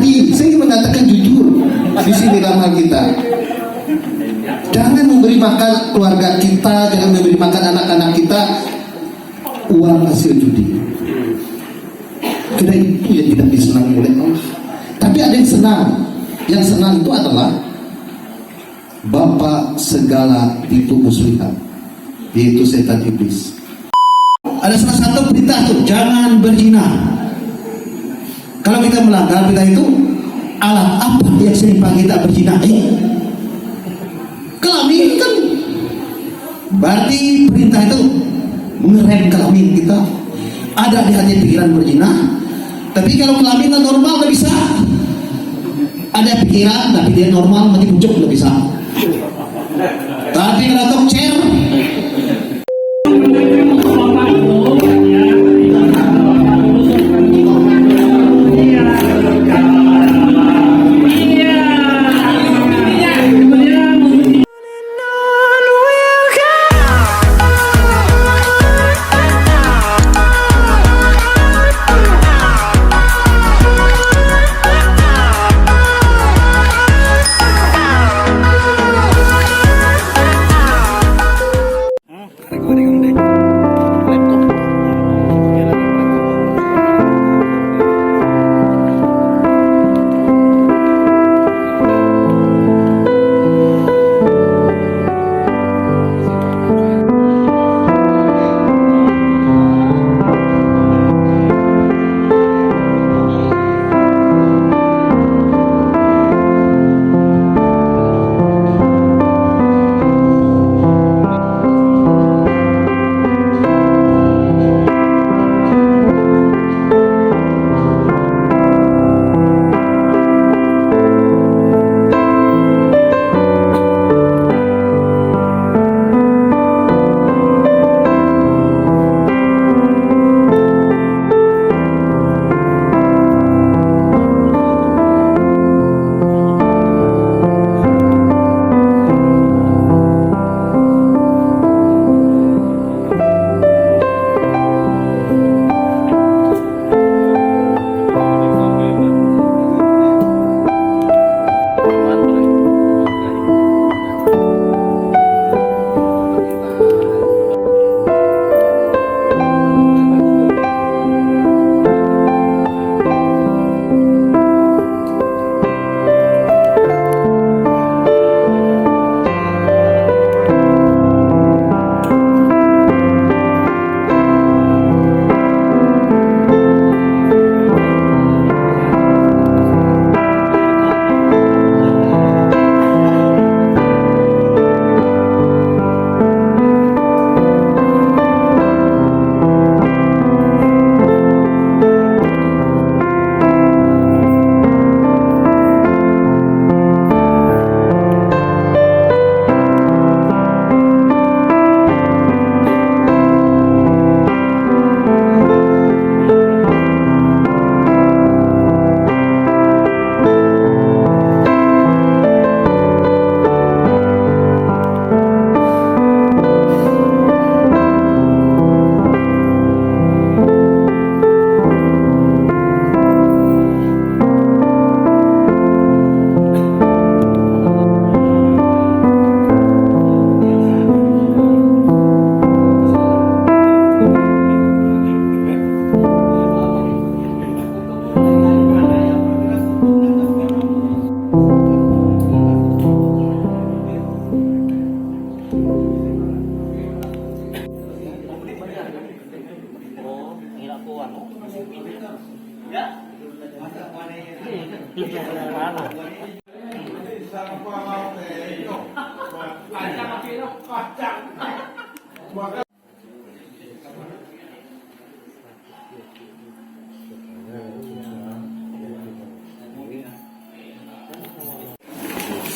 Tapi saya ingin mengatakan jujur di sini dalam hal kita. Jangan memberi makan keluarga kita, jangan memberi makan anak-anak kita uang hasil judi. Kira itu yang tidak disenangi oleh Allah. Tapi ada yang senang. Yang senang itu adalah bapa segala tipu muslihat, yaitu setan iblis. Ada salah satu perintah tuh, jangan berzina. Kalau kita melanggar perintah itu, alat apa yang seimbang kita berzina? Kelamin kan, berarti perintah itu mengerem kelamin kita. Ada di hati pikiran berzina, tapi kalau kelamin normal nggak bisa. Ada pikiran tapi dia normal, mati pucuk nggak bisa. Tapi kalau tokcer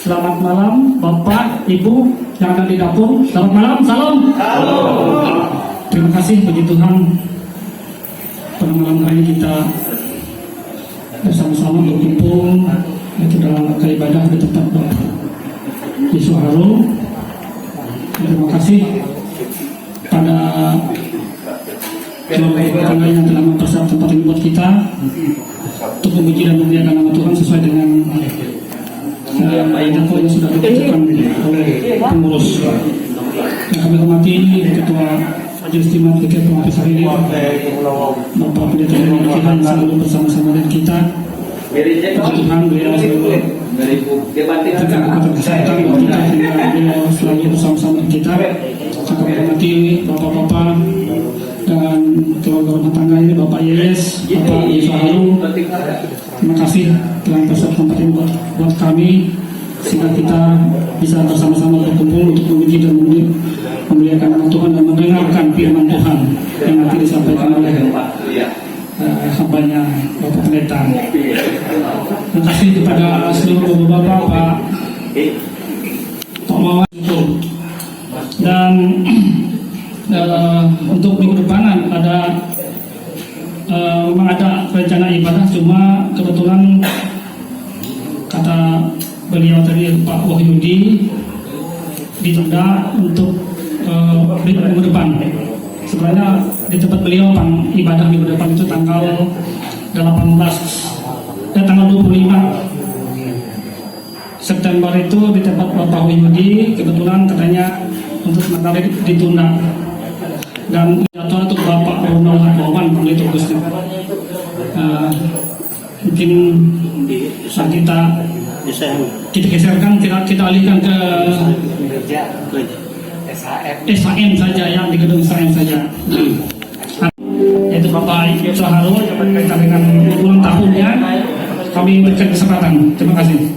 Selamat malam Bapak, Ibu yang ada di dapur. Selamat malam, salam. Terima kasih puji Tuhan, pada malam hari ini kita bersama-sama berkumpul itu dalam rangka ibadah di tempat Bapak di Suharo. Terima kasih pada keluarga tangga yang telah mempersiapkan tempat ini buat kita untuk memuji dan memuliakan nama Tuhan sesuai dengan jadwal yang sudah ditentukan oleh pengurus. Yang kami hormati Ketua Majelis Jemaat GKI Pengapis hari ini, Bapak Pendeta Herman Kihan selalu bersama-sama dengan kita. Puji Tuhan, beliau selalu berikan kekuatan kesehatan buat kita, sehingga beliau selalu bersama-sama dengan kita. Yang kami hormati Bapak-Bapak dan keluarga rumah tangga ini, Bapak Yeyes, Bapak Yusuf Haru, terima kasih telah mempersiapkan tempat ini buat kami, sehingga kita bisa bersama-sama berkumpul untuk memuji dan memuliakan nama Tuhan dan mendengarkan firman Tuhan yang nanti disampaikan oleh hambanya Bapak Pendeta. Terima kasih kepada seluruh Bapak, Pak Mawar itu. Dan untuk minggu depan memang ada rencana ibadah, cuma kebetulan kata beliau tadi Pak Wahyudi ditunda untuk minggu depan. Sebenarnya di tempat beliau ibadah minggu depan itu tanggal 25 September itu di tempat Bapak Wahyudi. Kebetulan katanya untuk sementara ditunda, dan jadwal untuk Bapak Ronald Hatoman itu Gusti. Mungkin saat kita geserkan, kita alihkan ke SHM saja, yang di gedung SHM saja. Yaitu Bapak Yusuf Haru berkaitan dengan ulang tahunnya, kami berikan kesempatan. Terima kasih.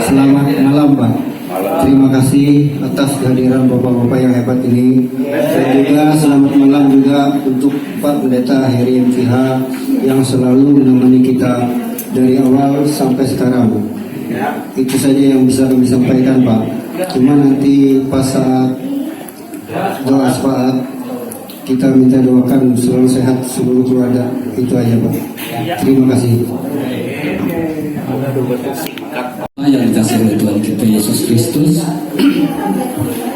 Selamat malam, Pak. Terima kasih atas kehadiran Bapak-Bapak yang hebat ini. Dan juga selamat malam juga untuk Pak Pendeta Heri MCH yang selalu menemani kita dari awal sampai sekarang. Itu saja yang bisa kami sampaikan, Pak. Cuma nanti pas saat doa syafaat kita minta doakan selalu sehat seluruh keluarga. Itu aja, Pak. Terima kasih. Yang dikasih oleh Tuhan kita Yesus Kristus,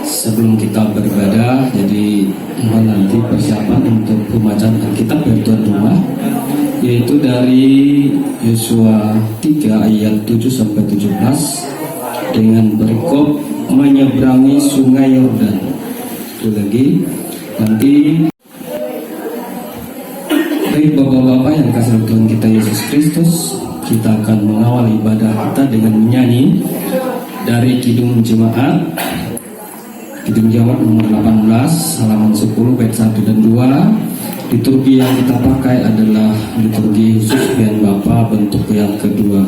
sebelum kita beribadah, jadi mohon nanti persiapan untuk pembacaan Alkitab dari tuan rumah, yaitu dari Yosua 3 ayat 7 sampai 17 dengan berikop menyeberangi sungai Yordan. Itu lagi nanti baik Bapak-bapak yang dikasih oleh Tuhan kita Yesus Kristus, kita akan mengawal ibadah kita dengan menyanyi dari Kidung Jemaat nomor 18 halaman 10 bait 1 dan 2. Liturgi yang kita pakai adalah liturgi khusus Pian Bapa bentuk yang kedua.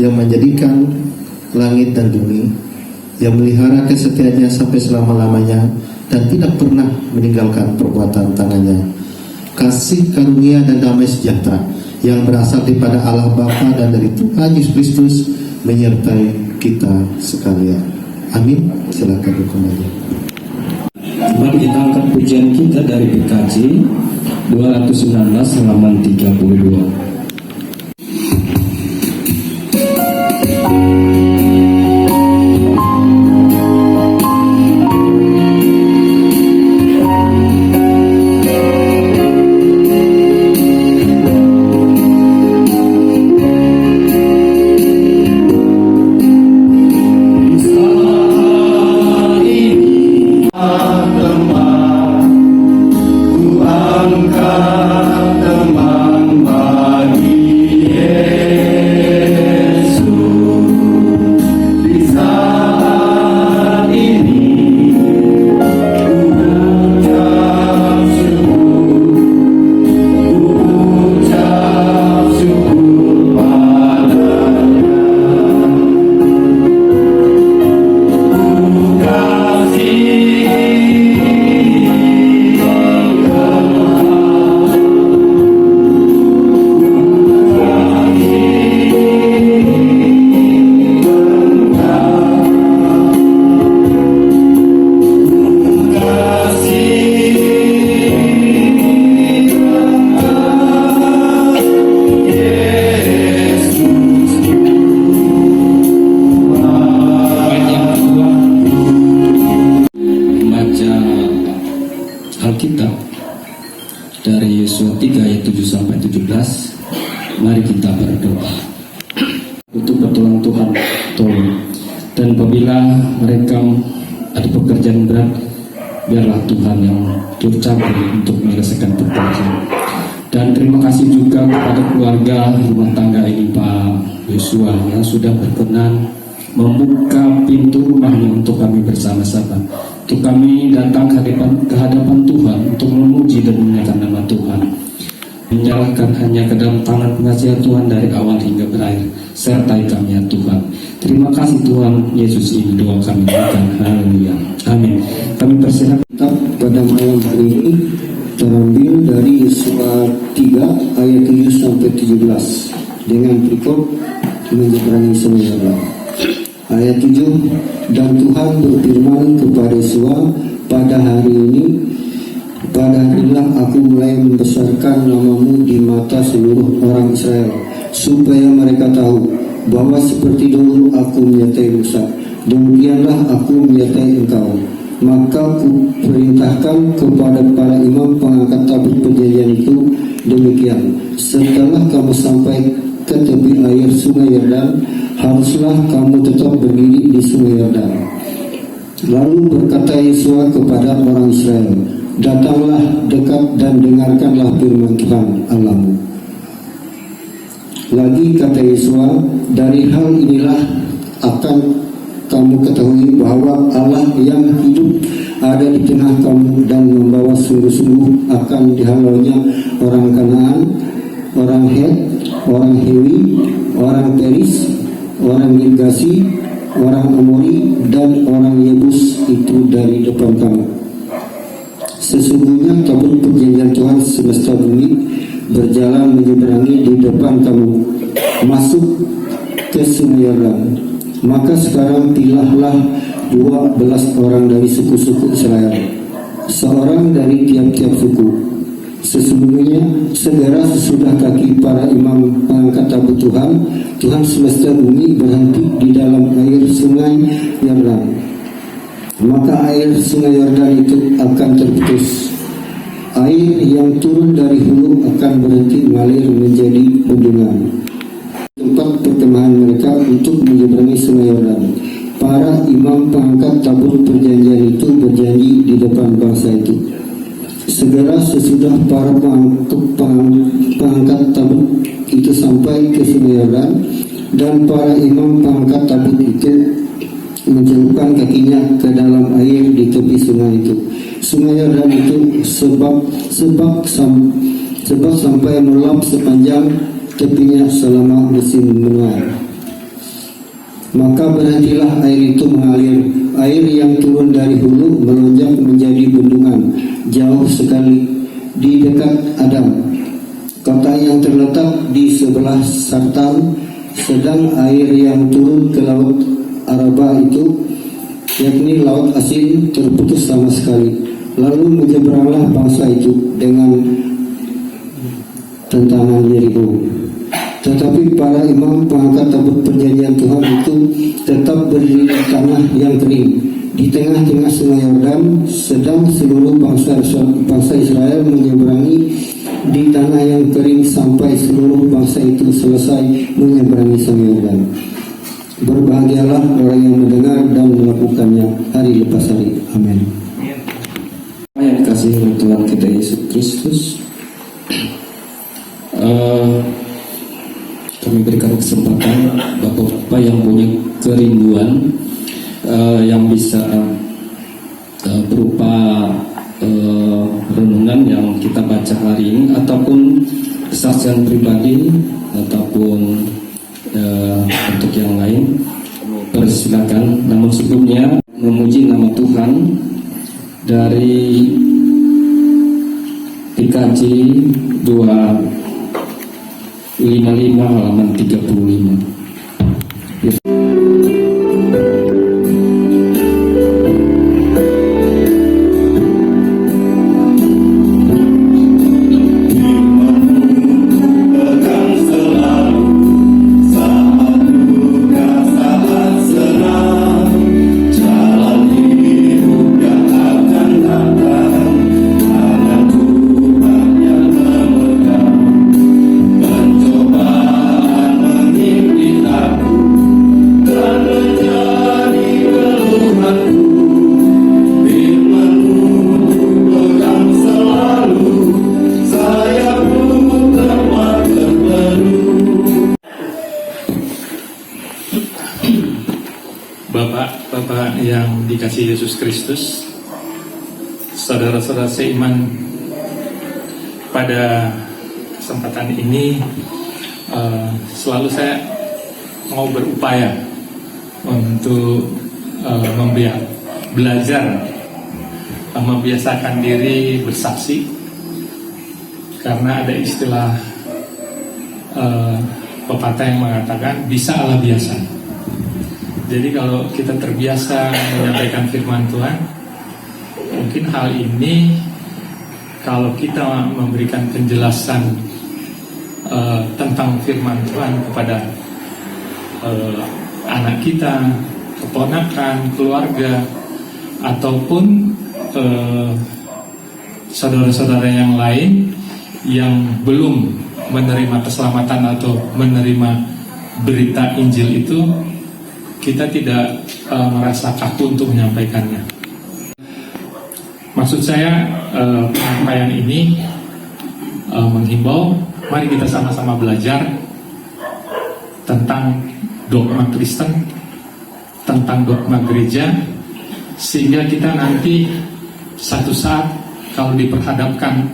Menjadikan langit dan bumi, yang melihara kesetiaannya sampai selama-lamanya dan tidak pernah meninggalkan perbuatan tangannya. Kasih karunia dan damai sejahtera yang berasal daripada Allah Bapa dan dari Tuhan Yesus Kristus menyertai kita sekalian. Amin. Silakan kembali. Mari kita angkat pujian kita dari PKJ 219 halaman 32. Teman baik Yosua 3 ayat 7 sampai 17. Mari kita berdoa. Untuk pertolongan Tuhan, tolong. Dan apabila mereka ada pekerjaan berat, biarlah Tuhan yang turut campur untuk menyelesaikan pekerjaan. Dan terima kasih juga kepada keluarga rumah tangga ini Pak Yosua yang sudah berkenan membuka pintu rumahnya untuk kami bersama-sama, untuk kami datang ke hadapan Tuhan untuk memuji dan memuliakan nama Tuhan, menyerahkan hanya ke dalam tangan pengasihan Tuhan dari awal hingga berakhir. Sertai kami ya Tuhan. Terima kasih Tuhan Yesus, ini doa kami. Haleluya. Amin. Kami persilakan. Kita pada malam hari ini terambil dari Yosua 3 ayat 7 sampai 17 dengan berikut menyeberangi Sungai Yordan. Ayat 7, dan Tuhan berfirman kepada Yosua, pada hari ini, pada harilah aku mulai membesarkan namamu di mata seluruh orang Israel, supaya mereka tahu bahwa seperti dulu aku menyertai Musa, demikianlah aku menyertai engkau. Maka ku perintahkan kepada para imam pengangkat tabut perjanjian itu demikian, setelah kamu sampai ke tepi air Sungai Yordan, haruslah kamu tetap berdiri di Sungai Yordan. Lalu berkata Yosua kepada orang Israel, datanglah dekat dan dengarkanlah firman Tuhan Allahmu. Lagi kata Yosua, dari hal inilah akan kamu ketahui bahwa Allah yang hidup ada di tengah kamu dan membawa sungguh-sungguh akan dihalaunya orang Kanaan, orang Het, orang Hewi, orang Peris, orang Girgasi, orang Amori, dan orang Yebus itu dari depan kamu. Sesungguhnya tabut perjanjian Tuhan semesta bumi berjalan menyeberangi di depan kamu, masuk ke Sungai Yordan. Maka sekarang pilihlah 12 orang dari suku-suku Israel, seorang dari tiap-tiap suku. Sesungguhnya segera sesudah kaki para imam pengangkat tabut Tuhan, Tuhan semesta bumi berhenti di dalam air Sungai Yordan. Maka air Sungai Yordan itu akan terputus. Air yang turun dari hulu akan berhenti mengalir menjadi bendungan, tempat perkemahan mereka untuk menyeberangi Sungai Yordan. Para imam pengangkat tabut perjanjian itu berjanji di depan bangsa itu. Segera sesudah para pengangkat tabut itu sampai ke Sungai Yordan, dan para imam pengangkat tabut itu mencelupkan kakinya ke dalam air di tepi sungai itu. Sungai Yordan itu sebab sampai melap sepanjang tepinya selama musim menuai. Maka berhentilah air itu mengalir. Air yang turun dari hulu melonjak menjadi bendungan jauh sekali di dekat Adam, kota yang terletak di sebelah Sartan. Sedang air yang turun ke laut Araba itu, yakni laut asin, terputus sama sekali. Lalu menyeberanglah bangsa itu dengan tentangan Yeriko. Tetapi para imam pengangkat tabut perjanjian Tuhan itu tetap berdiri di tanah yang kering di tengah-tengah Sungai Yordan, sedang seluruh bangsa Israel menyeberangi di tanah yang kering sampai seluruh bangsa itu selesai menyeberangi Sungai Yordan. Berbahagialah orang yang mendengar dan melakukannya hari lepas hari. Amin. Yang dikasihi oleh Tuhan kita Yesus Kristus, kami berikan kesempatan Bapak-bapak yang punya kerinduan yang bisa berupa renungan yang kita baca hari ini, ataupun kesaksian pribadi, ataupun untuk yang lain, persilakan. Namun sebelumnya memuji nama Tuhan dari PKJ 255 halaman 35. dikasihi Yesus Kristus, saudara-saudara seiman, pada kesempatan ini selalu saya mau berupaya untuk belajar membiasakan diri bersaksi, karena ada istilah pepatah yang mengatakan bisa ala biasa. Jadi kalau kita terbiasa menyampaikan firman Tuhan, mungkin hal ini kalau kita memberikan penjelasan tentang firman Tuhan kepada anak kita, keponakan, keluarga, ataupun saudara-saudara yang lain yang belum menerima keselamatan atau menerima berita Injil itu, kita tidak merasa kaku untuk menyampaikannya. Maksud saya penyampaian ini menghimbau, mari kita sama-sama belajar tentang dogma Kristen, tentang dogma gereja, sehingga kita nanti satu saat kalau diperhadapkan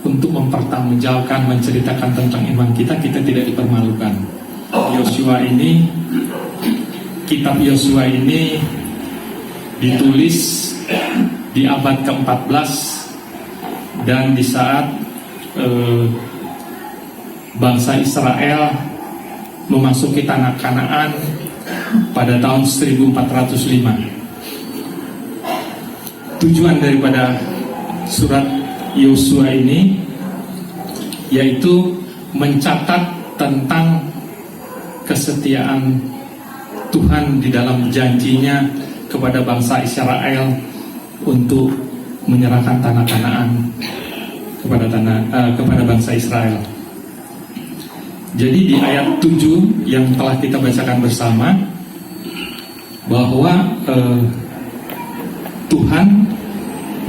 untuk mempertanggungjawabkan, menceritakan tentang iman kita, kita tidak dipermalukan. Kitab Yosua ini ditulis di abad ke-14, dan di saat bangsa Israel memasuki tanah Kanaan pada tahun 1405. Tujuan daripada surat Yosua ini yaitu mencatat tentang kesetiaan Tuhan di dalam janjinya kepada bangsa Israel untuk menyerahkan tanah Kanaan kepada bangsa Israel. Jadi di ayat 7 yang telah kita bacakan bersama, bahwa Tuhan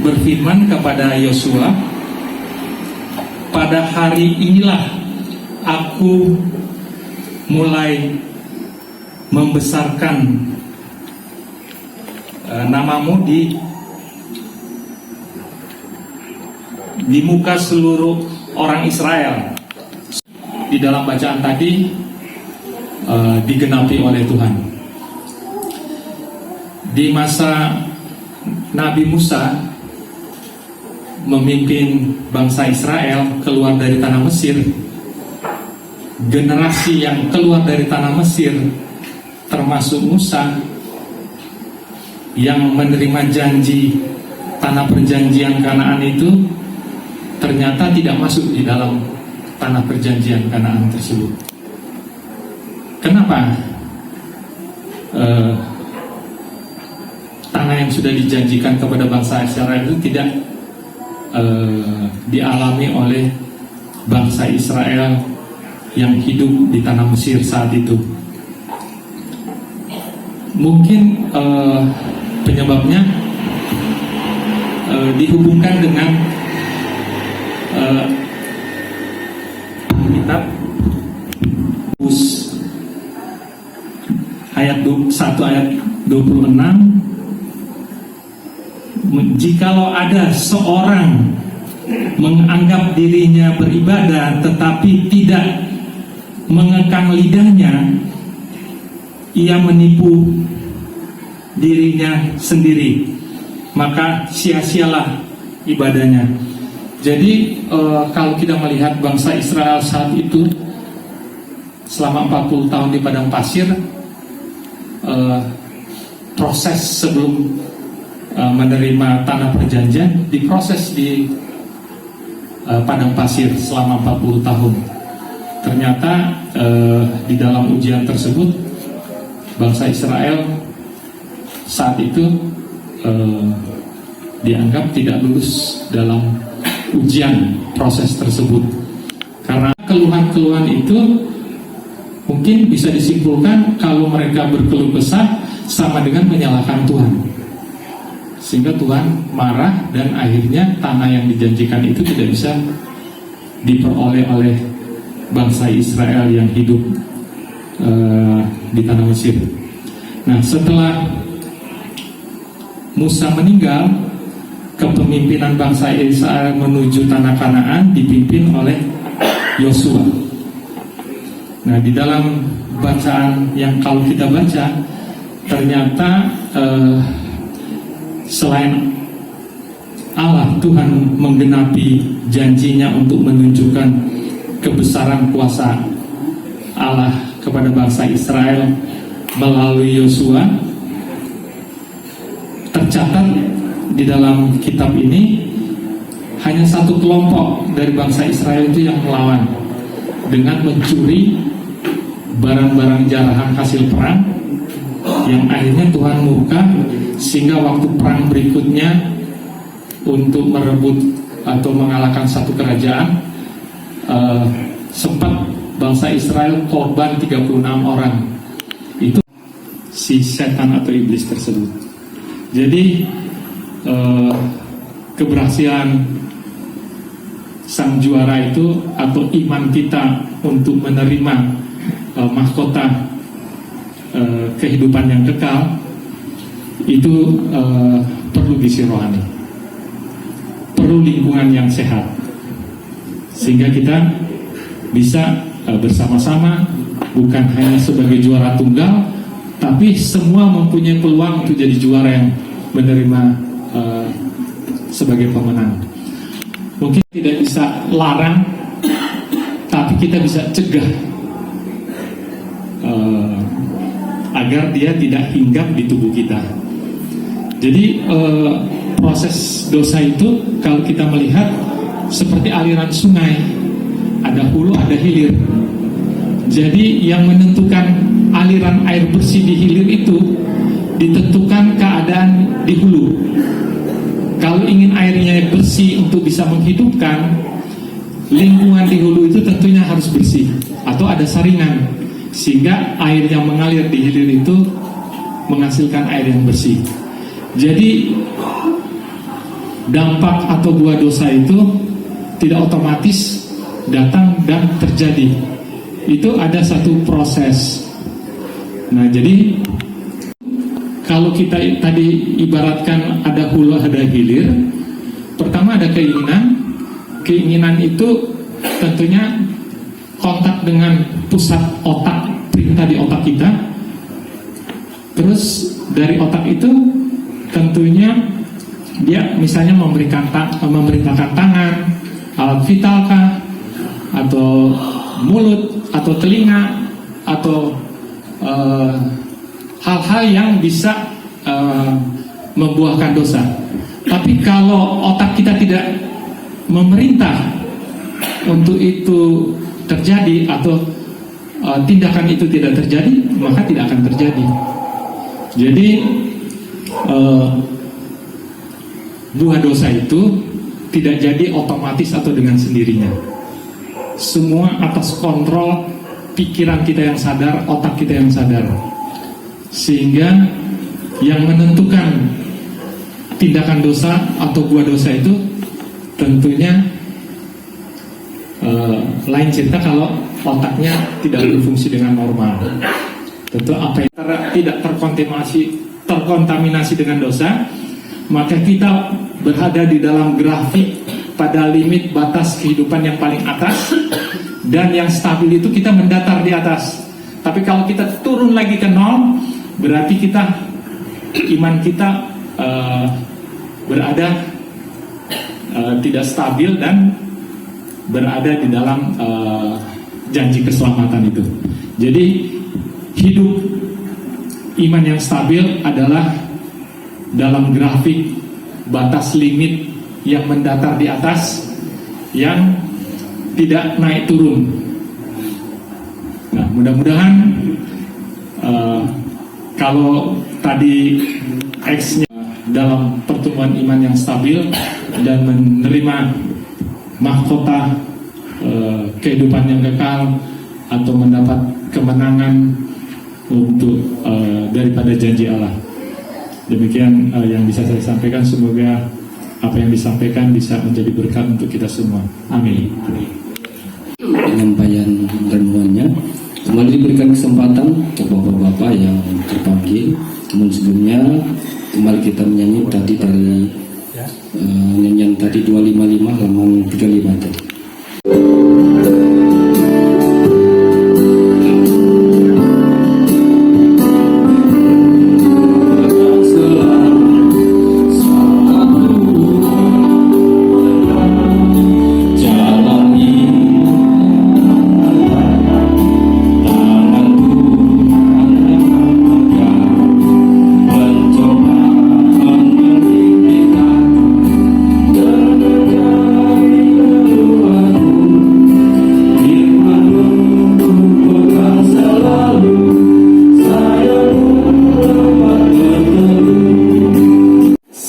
berfirman kepada Yosua, pada hari inilah aku mulai membesarkan namamu di muka seluruh orang Israel. Di dalam bacaan tadi digenapi oleh Tuhan. Di masa Nabi Musa memimpin bangsa Israel keluar dari tanah Mesir, generasi yang keluar dari tanah Mesir termasuk Musa yang menerima janji tanah perjanjian Kanaan itu ternyata tidak masuk di dalam tanah perjanjian Kanaan tersebut. Kenapa? Tanah yang sudah dijanjikan kepada bangsa Israel itu tidak dialami oleh bangsa Israel yang hidup di tanah Mesir saat itu. Mungkin penyebabnya dihubungkan dengan kitab ayat 1 ayat 26, jikalau ada seorang menganggap dirinya beribadah tetapi tidak mengekang lidahnya, ia menipu dirinya sendiri, maka sia-sialah ibadahnya. Jadi kalau kita melihat bangsa Israel saat itu selama 40 tahun di padang pasir, proses sebelum menerima tanah perjanjian diproses di padang pasir selama 40 tahun. Ternyata di dalam ujian tersebut bangsa Israel saat itu dianggap tidak lulus dalam ujian proses tersebut. Karena keluhan-keluhan itu mungkin bisa disimpulkan kalau mereka berkeluh kesah sama dengan menyalahkan Tuhan, sehingga Tuhan marah dan akhirnya tanah yang dijanjikan itu tidak bisa diperoleh oleh bangsa Israel yang hidup di tanah Mesir. Nah, setelah Musa meninggal, kepemimpinan bangsa Israel menuju tanah Kanaan dipimpin oleh Yosua. Nah, di dalam bacaan yang kalau kita baca, ternyata selain Allah, Tuhan menggenapi janjinya untuk menunjukkan kebesaran kuasa Allah kepada bangsa Israel melalui Yosua. Tercatat di dalam kitab ini hanya satu kelompok dari bangsa Israel itu yang melawan dengan mencuri barang-barang jarahan hasil perang, yang akhirnya Tuhan murka sehingga waktu perang berikutnya untuk merebut atau mengalahkan satu kerajaan, sempat bangsa Israel korban 36 orang. Itu si setan atau iblis tersebut. Jadi keberhasilan sang juara itu atau iman kita untuk menerima mahkota kehidupan yang kekal itu perlu gizi rohani, perlu lingkungan yang sehat, sehingga kita bisa bersama-sama, bukan hanya sebagai juara tunggal, tapi semua mempunyai peluang untuk jadi juara yang menerima sebagai pemenang. Mungkin tidak bisa larang, tapi kita bisa cegah agar dia tidak hinggap di tubuh kita. Jadi proses dosa itu kalau kita melihat seperti aliran sungai, ada hulu, ada hilir. Jadi yang menentukan aliran air bersih di hilir itu ditentukan keadaan di hulu. Kalau ingin airnya bersih untuk bisa menghidupkan, lingkungan di hulu itu tentunya harus bersih atau ada saringan, sehingga air yang mengalir di hilir itu menghasilkan air yang bersih. Jadi dampak atau buah dosa itu tidak otomatis datang dan terjadi. Itu ada satu proses. Nah, jadi kalau kita tadi ibaratkan ada hulu, ada hilir. Pertama ada keinginan. Keinginan itu tentunya kontak dengan pusat otak, perintah di otak kita. Terus dari otak itu tentunya dia misalnya memerintahkan tangan, alat vital kah, atau mulut, atau telinga, atau hal-hal yang bisa membuahkan dosa. Tapi kalau otak kita tidak memerintah untuk itu terjadi, atau tindakan itu tidak terjadi, maka tidak akan terjadi. Jadi buah dosa itu tidak jadi otomatis atau dengan sendirinya. Semua atas kontrol pikiran kita yang sadar, otak kita yang sadar. Sehingga yang menentukan tindakan dosa atau buah dosa itu tentunya lain cerita kalau otaknya tidak berfungsi dengan normal. Tentu apa yang tidak terkontaminasi dengan dosa, maka kita berada di dalam grafik pada limit batas kehidupan yang paling atas, dan yang stabil itu kita mendatar di atas. Tapi kalau kita turun lagi ke nol, berarti iman kita berada tidak stabil dan berada di dalam janji keselamatan itu. Jadi hidup iman yang stabil adalah dalam grafik batas limit yang mendatar di atas, yang tidak naik turun. Nah, mudah-mudahan kalau tadi X-nya dalam pertumbuhan iman yang stabil dan menerima mahkota kehidupan yang kekal atau mendapat kemenangan untuk daripada janji Allah. Demikian yang bisa saya sampaikan. Semoga apa yang disampaikan bisa menjadi berkat untuk kita semua. Amin. Penyampaian renungannya kembali diberikan kesempatan untuk bapak-bapak yang terpanggil. Namun sebelumnya kembali kita menyanyi tadi dari nyanyian tadi 255 halaman 35 tadi.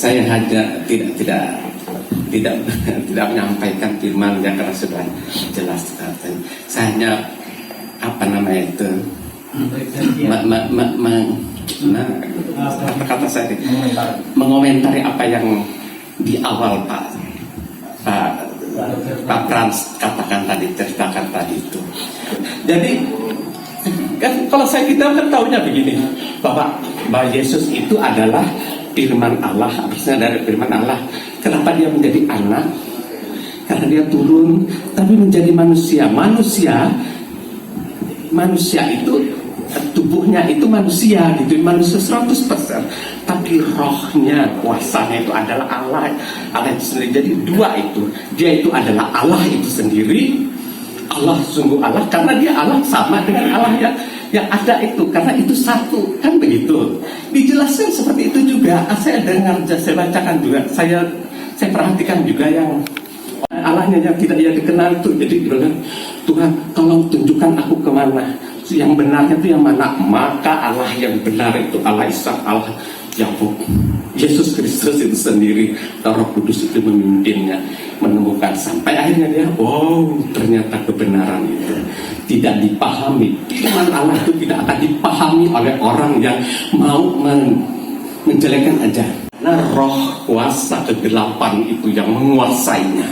Saya hanya tidak menyampaikan firman yang karena sudah jelas. Saya hanya kata saya mengomentari apa yang di awal Pak Frans katakan tadi, ceritakan tadi itu. Jadi kan kalau kita kan tahunya begini, bahwa Yesus itu adalah firman Allah, habisnya dari firman Allah. Kenapa dia menjadi anak? Karena dia turun tapi menjadi manusia. Manusia itu tubuhnya itu manusia gitu, manusia 100%. Tapi rohnya, kuasanya itu adalah Allah itu sendiri. Jadi dua itu, dia itu adalah Allah itu sendiri. Allah sungguh Allah karena dia Allah sama dengan Allah yang ada itu, karena itu satu, kan begitu. Dijelaskan seperti itu juga. Saya dengar, saya bacakan juga, saya perhatikan juga yang Allahnya yang tidak ia dikenal itu. Jadi bilang, Tuhan tolong tunjukkan aku kemana, yang benarnya itu yang mana. Maka Allah yang benar itu Allah Isa, Allah Yakub, Yesus Kristus itu sendiri, Roh Kudus itu memimpinnya, menemukan sampai akhirnya dia, ternyata kebenaran itu tidak dipahami. Firman Allah itu tidak akan dipahami oleh orang yang mau menjelekkan aja. Nah, roh kuasa kegelapan itu yang menguasainya.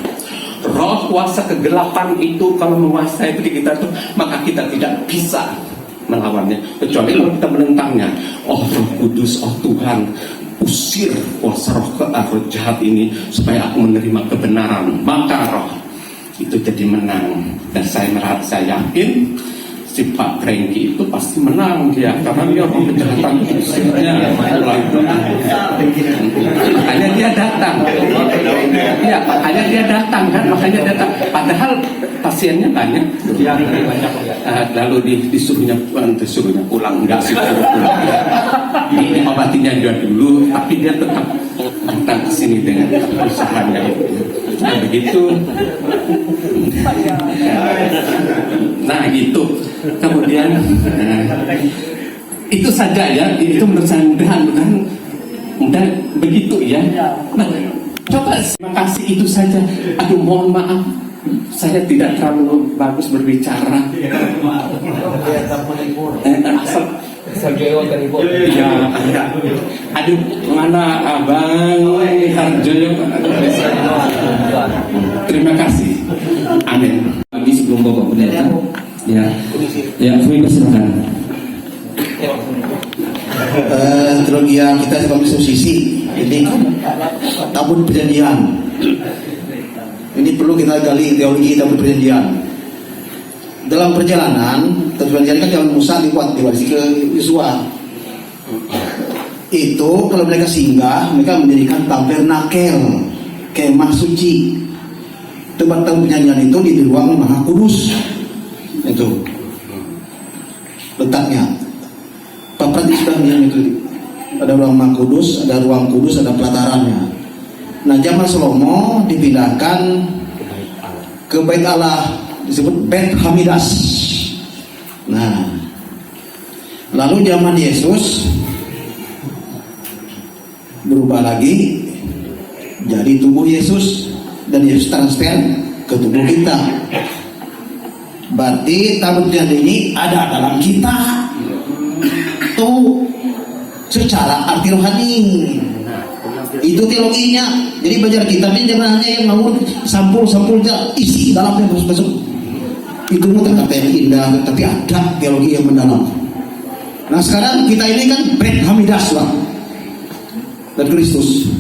Roh kuasa kegelapan itu kalau menguasai diri kita tuh, maka kita tidak bisa melawannya, kecuali kalau kita menentangnya. Roh Kudus, Tuhan, usir kuasa roh jahat ini supaya aku menerima kebenaran. Maka roh itu jadi menang. Dan saya yakin si Pak Franky itu pasti menang dia, karena dia roh kejahatan usirnya. Makanya dia datang. Ya, makanya dia datang kan, makanya datang. Padahal pasiennya banyak. Lalu disuruhnya pulang, enggak sih pulang. Ini obatinya juga dulu, tapi dia tetap datang ke sini dengan usahanya itu. Nah begitu. Nah gitu. Kemudian itu saja ya. Itu menurut saya mudah begitu ya. Nah, coba terima kasih itu saja. Aduh mohon maaf, saya tidak terlalu bagus berbicara. Ya, aduh mana Abang Harjoyo. Terima kasih. Amin. Lagi sebelum Bapak Pendeta, kami persilakan. Teologi kita sebagai sisi ini tabun perjanjian. Ini perlu kita gali teologi tabun perjanjian. Dalam perjalanan kan zaman Musa dibuat diwarisi ke Yosua. Itu kalau mereka singgah, mereka mendirikan tabernakel, kemah suci. Tempat perjanjian itu di ruang Maha Kudus. Itu letaknya. Pak Prat sudah bilang itu. Ada ruang Maha Kudus, ada ruang kudus, ada pelatarannya. Nah, zaman Salomo dipindahkan ke Bait Allah, disebut Bait Hamidas. Nah, lalu zaman Yesus berubah lagi jadi tubuh Yesus, dan Yesus transfer ke tubuh kita. Berarti tabut ini ada dalam kita tuh secara arti rohani. Itu teologinya. Jadi belajar kitab ini jangan hanya yang mau sampul-sampul isi dalamnya masuk. Itu mungkin kata yang indah, tapi ada teologi yang mendalam. Nah sekarang kita ini kan Bait Hamidas lah. dan Kristus.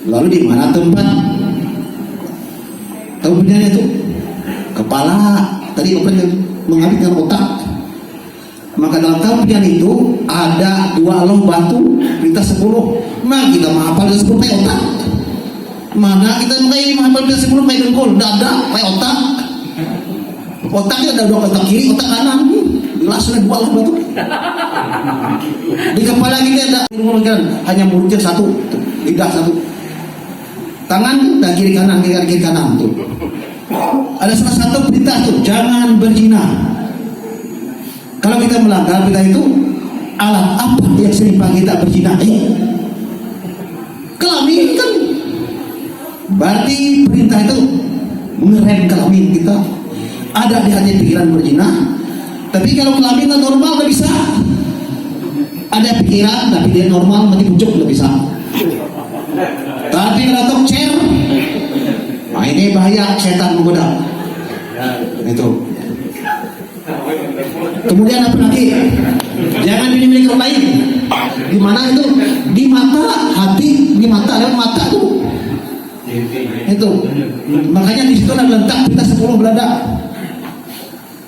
Lalu di mana tempat tahunya itu? Kepala. Tadi opernya mengambil otak. Maka dalam tahunya itu ada 2 loh batu, perintah 10. Nah kita menghafal 10 pakai otak. Mana kita menghafal 10 pakai dengkul, dada, pakai otak. Otaknya ada 2 otak kiri, otak kanan. Jelas sudah 2 loh batu. Di kepala kita ada hanya mulutnya 1, lidah 1, tangan dan kiri kanan tuh. Ada salah satu perintah tuh, jangan berzina. Kalau kita melanggar perintah itu, alat apa yang sering kita berzina? Kelamin kan. Berarti perintah itu mengerem kelamin kita. Ada di hati pikiran berzina. Tapi kalau kelamin normal nggak bisa. Ada pikiran tapi dia normal, mati pucuk nggak bisa. Tapi kalau tokcer, nah ini bahaya, setan menggoda. Itu. Kemudian apa lagi? Jangan dimiliki orang lain. Di mana itu? Di mata, hati, di mata, lewat mata itu. Itu. Makanya di situ ada letak kita 10 berada.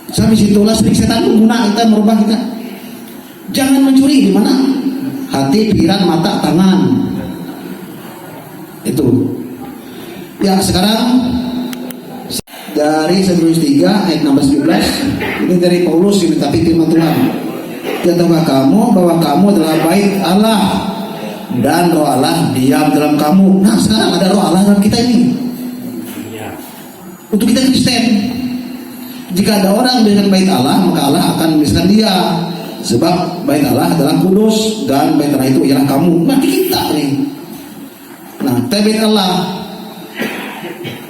Sampai situlah sering setan menggunakan kita, merubah kita. Jangan mencuri, di mana? Hati, pikiran, mata, tangan. Itu. Ya sekarang dari 1 ayat 16-17 ini dari Paulus ini, tapi firman Tuhan. Tahukah kamu bahwa kamu adalah bait Allah dan roh Allah diam dalam kamu. Nah sekarang ada roh Allah dalam kita ini. Untuk kita Kristen, jika ada orang dengan bait Allah, maka Allah akan memisahkan dia. Sebab bait Allah adalah kudus dan bait Allah itu ialah kamu. Berarti kita nih. Nah, bait Allah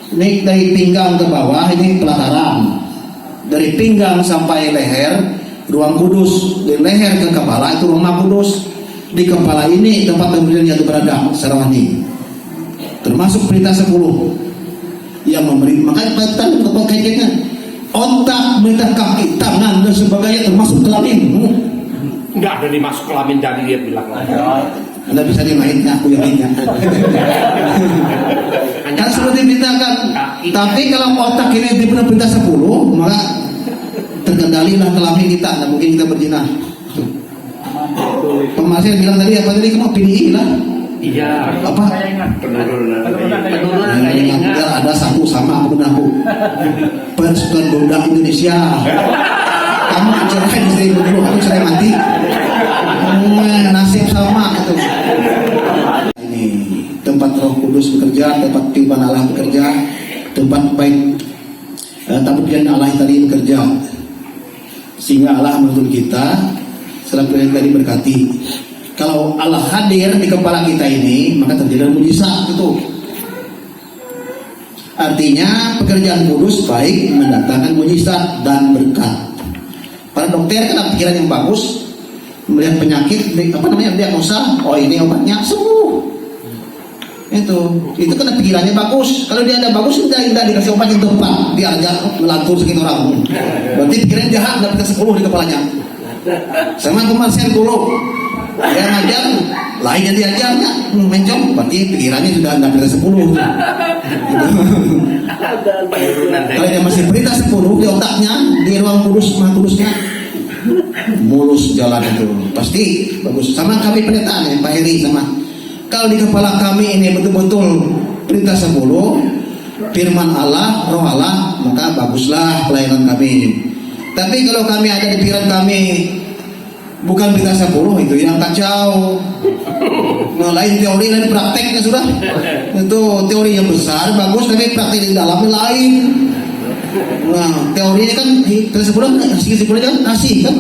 ini dari pinggang ke bawah ini pelataran. Dari pinggang sampai leher ruang kudus. Dari leher ke kepala itu rumah kudus. Di kepala ini tempat pemberian itu berada secara rohani. Termasuk perintah 10 yang memberi. Makanya kaitnya otak, perintah kaki, tangan dan sebagainya termasuk kelamin. Enggak ada dimasuk kelamin dari dia bilang. Anda bisa dimainnya, aku yang mainnya. Kan seperti dimintakan. Tapi kalau otak ini diberi perintah 10, maka terkendalilah kelamin kita. Tidak mungkin kita berzina. Pemasir bilang tadi apa tadi? Kamu pilih lah. Iya. Apa? Penurunan Ada satu sama aku benar aku. Persatuan Buddha Indonesia. Kamu cerai istri dulu, aku cerai mati. Nasib sama itu. Ini tempat Roh Kudus bekerja, tempat firman Allah bekerja, tempat baik tabuhan Allah tadi bekerja, sehingga Allah menuntun kita. Setelah tadi berkati, kalau Allah hadir di kepala kita ini, maka terjadi mujizat itu. Artinya pekerjaan kudus baik mendatangkan mujizat dan berkat. Para dokter kan pikiran yang bagus, melihat penyakit, diagnosa, oh ini obatnya sembuh. Itu kan pikirannya bagus. Kalau dia ada bagus, tidak dikasih obat yang tepat, dia aja melantur sekitar orang. Berarti pikiran jahat, dapat 10 di kepalanya. Sama komersial dulu, dia ngajar, lainnya diajarnya, mencong, berarti pikirannya sudah dapat 10. Kalau dia masih perintah 10 di otaknya, di ruang kudus, maha kudusnya, mulus jalan itu pasti bagus. Sama kami pendeta Pak Heri, sama kalau di kepala kami ini betul-betul perintah 10 firman Allah, roh Allah, maka baguslah pelayanan kami. Tapi kalau kami ada di pikiran kami bukan perintah 10, itu yang kacau. Nah, lain teori, lain prakteknya sudah. Itu teori yang besar bagus, tapi praktek di dalamnya lain. Nah, teorinya kan tersebut kan kasih kan.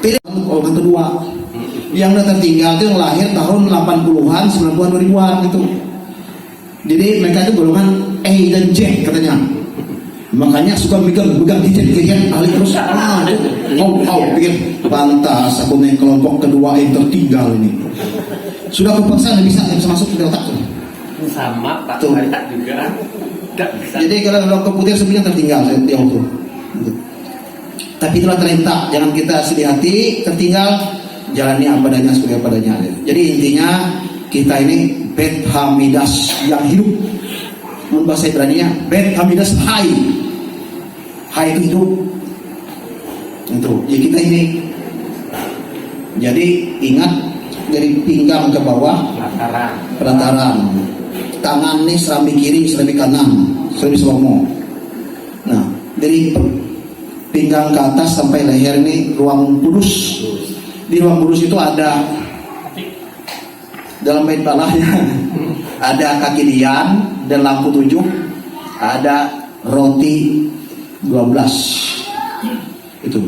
Pilih golongan kedua yang udah tertinggal itu yang lahir tahun 80-an, 90-an, 2000-an itu. Jadi mereka itu golongan A dan J katanya. Makanya suka megang dicet-cet ahli terus. Pikir pantas aku naik kelompok kedua yang tertinggal ini. Sudah aku paksa nggak bisa masuk ke otak. Sama Pak juga. Jadi kalau komputer sebenarnya tertinggal dia itu. Tapi itulah terletak, jangan kita sedih hati, tertinggal, jalani apa adanya seperti apa adanya. Jadi intinya kita ini Bet Hamidas yang hidup. Menurut bahasa Ibrani-nya Bet Hamidas Hai. Hai itu hidup. Itu. Jadi kita ini, jadi ingat dari pinggang ke bawah pelataran. Tangan nih serambi kiri, serambi kanan, serambi selomo. Nah, dari pinggang ke atas sampai leher ini ruang kudus. Di ruang kudus itu ada dalam bait balahnya ada kaki dian dan lampu 7, ada roti 12 itu.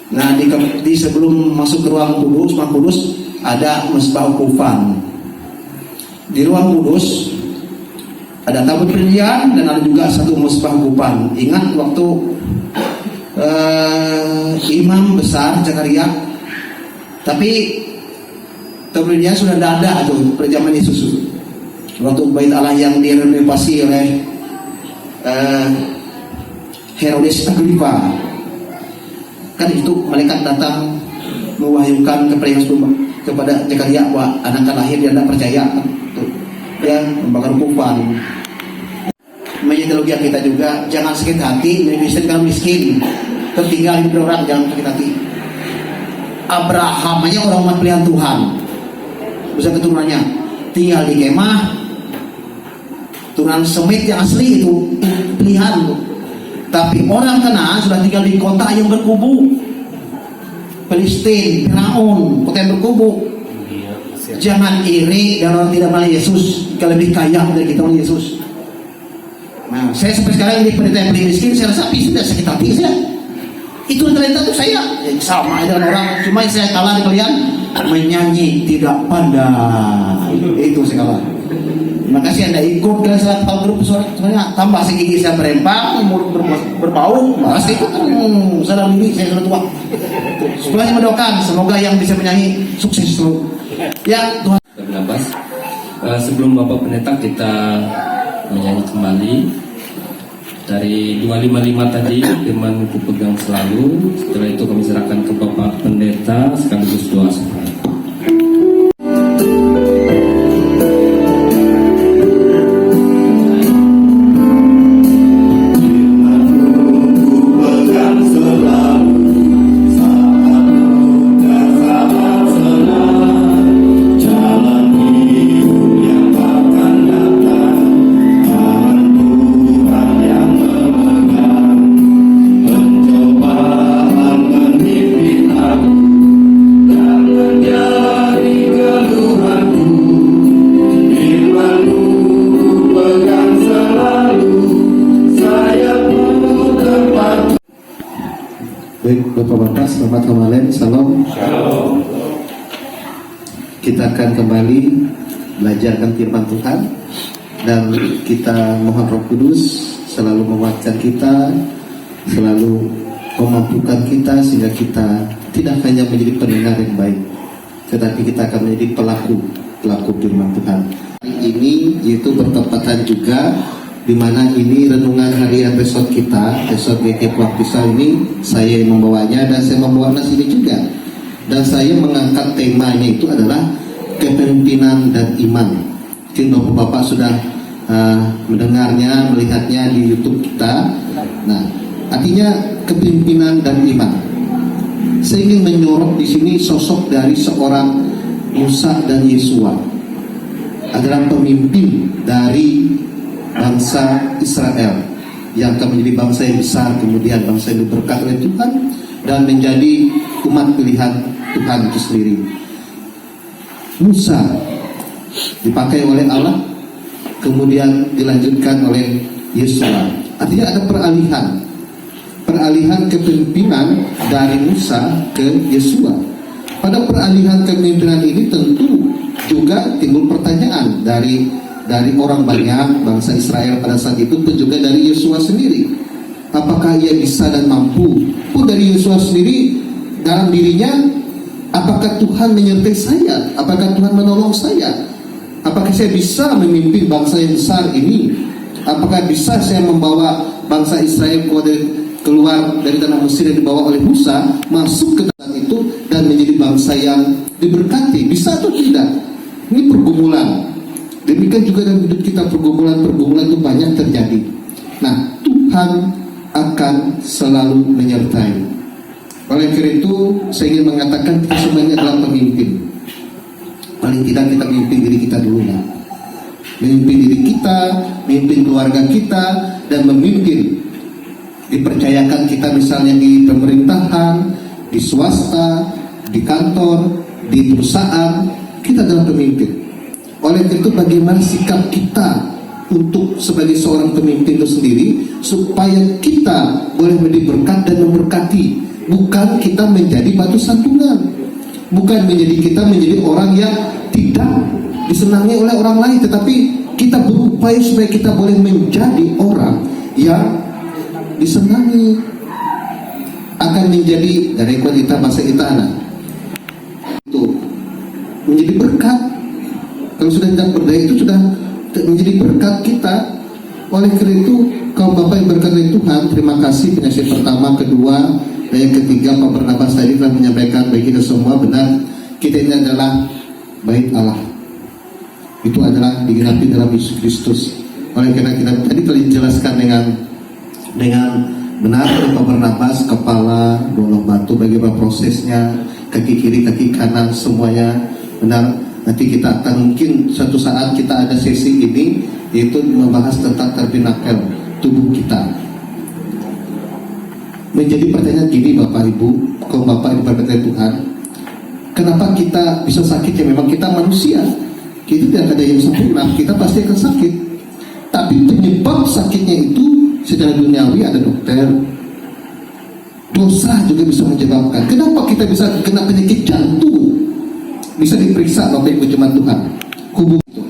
Nah di sebelum masuk ke ruang kudus ada mesbah ukufan. Di ruang kudus ada tabut perjanjian dan ada juga satu mesbah ukufan. Ingat waktu imam besar Zakaria, tapi tabut perjanjian sudah tidak ada tuh pada zaman Yesus. Waktu bait Allah yang direnovasi oleh Herodes Agrippa, kan itu malaikat datang mewahyukan kepada Zakaria bahwa anak akan lahir, dia tidak percaya, dia membakar ukufan. Metodologi kita juga jangan sakit hati memiskinkan miskin, tertinggal hidup orang, jangan sakit hati. Abraham aja orang umat pilihan Tuhan, bisa keturunannya tinggal di kemah, turunan Semit yang asli itu pilihan. Tapi orang Kanaan sudah tinggal di kota yang berkubu, Palestina, Firaun, kota yang berkubu. Jangan iri dan orang tidak mengenal Yesus, kalau lebih kaya dari kita mengenal Yesus. Nah, saya sampai sekarang ini pendeta yang paling miskin, saya rasa tidak sakit hati saya. Itu talenta itu saya sama dengan orang, cuma saya kalah di kalian menyanyi tidak pandai. Itu saya kalah. Terima kasih Anda ikut ke salah satu grup soalnya tambah segigi saya berempang, mulut berbau, malas itu sadar diri saya sudah tua. Sebelumnya mendoakan semoga yang bisa menyanyi sukses selalu. Ya Tuhan. Bernabas. Sebelum Bapak Pendeta kita menyanyi kembali dari 255 tadi, firman ku pegang selalu. Setelah itu kami serahkan ke Bapak Pendeta sekaligus doa syafaat. Baik Bapak-Bapak, selamat kemarin, salam. Kita akan kembali belajarkan firman Tuhan, dan kita mohon Roh Kudus selalu menguatkan kita, selalu memampukan kita sehingga kita tidak hanya menjadi pendengar yang baik, tetapi kita akan menjadi pelaku firman Tuhan. Hari ini yaitu bertepatan juga di mana ini renungan harian resort kita, resort GK Puakpisa ini saya yang membawanya, dan saya membawa sini juga, dan saya mengangkat temanya itu adalah kepemimpinan dan iman. Mungkin Bapak-Bapak sudah mendengarnya, melihatnya di YouTube kita. Nah, artinya kepemimpinan dan iman. Saya ingin menyorot di sini sosok dari seorang Musa dan Yesua, adalah pemimpin dari bangsa Israel yang akan menjadi bangsa yang besar, kemudian bangsa yang diberkati oleh Tuhan dan menjadi umat pilihan Tuhan itu sendiri. Musa dipakai oleh Allah, kemudian dilanjutkan oleh Yesua. Artinya ada peralihan kepemimpinan dari Musa ke Yesua. Pada peralihan kepemimpinan ini tentu juga timbul pertanyaan dari orang banyak bangsa Israel pada saat itu, pun juga dari Yesua sendiri. Apakah ia bisa dan mampu? Pun dari Yesua sendiri dalam dirinya, apakah Tuhan menyertai saya? Apakah Tuhan menolong saya? Apakah saya bisa memimpin bangsa yang besar ini? Apakah bisa saya membawa bangsa Israel keluar dari tanah Mesir yang dibawa oleh Musa, masuk ke tanah itu dan menjadi bangsa yang diberkati? Bisa atau tidak? Ini pergumulan. Demikian juga dalam hidup kita pergumulan itu banyak terjadi. Nah, Tuhan akan selalu menyertai. Oleh karena itu, saya ingin mengatakan kita semuanya adalah pemimpin. Paling tidak kita memimpin diri kita dulu lah. Memimpin diri kita, memimpin keluarga kita, dan memimpin. Dipercayakan kita misalnya di pemerintahan, di swasta, di kantor, di perusahaan, kita adalah pemimpin. Oleh itu bagaimana sikap kita untuk sebagai seorang pemimpin itu sendiri supaya kita boleh menjadi berkat dan memberkati, bukan kita menjadi batu sandungan, bukan kita menjadi orang yang tidak disenangi oleh orang lain, tetapi kita berupaya supaya kita boleh menjadi orang yang disenangi, akan menjadi dari kualitas bahasa kita anak itu menjadi berkat. Kalau sudah tidak berdaya itu sudah menjadi berkat kita. Oleh karena itu kaum bapak yang berkenan Tuhan, terima kasih penasihat pertama, kedua, dan yang ketiga Pak Barnabas tadi telah menyampaikan bagi kita semua benar, kita ini adalah bait Allah, itu adalah digenapi dalam Yesus Kristus. Oleh karena kita tadi telah dijelaskan dengan benar oleh Pak Barnabas, kepala, bolong batu, bagaimana prosesnya, kaki kiri, kaki kanan, semuanya benar. Nanti kita akan mungkin suatu saat kita ada sesi ini, yaitu membahas tentang tabernakel tubuh kita. Menjadi pertanyaan gini Bapak Ibu, kaum Bapak yang diberkati Tuhan, kenapa kita bisa sakit? Ya memang kita manusia, kita tidak ada yang sempurna, kita pasti akan sakit. Tapi penyebab sakitnya itu secara duniawi ada dokter. Dosa juga bisa menyebabkan. Kenapa kita bisa kena penyakit jantung? Bisa diperiksa Bapak Ibu jemaat Tuhan, hubung itu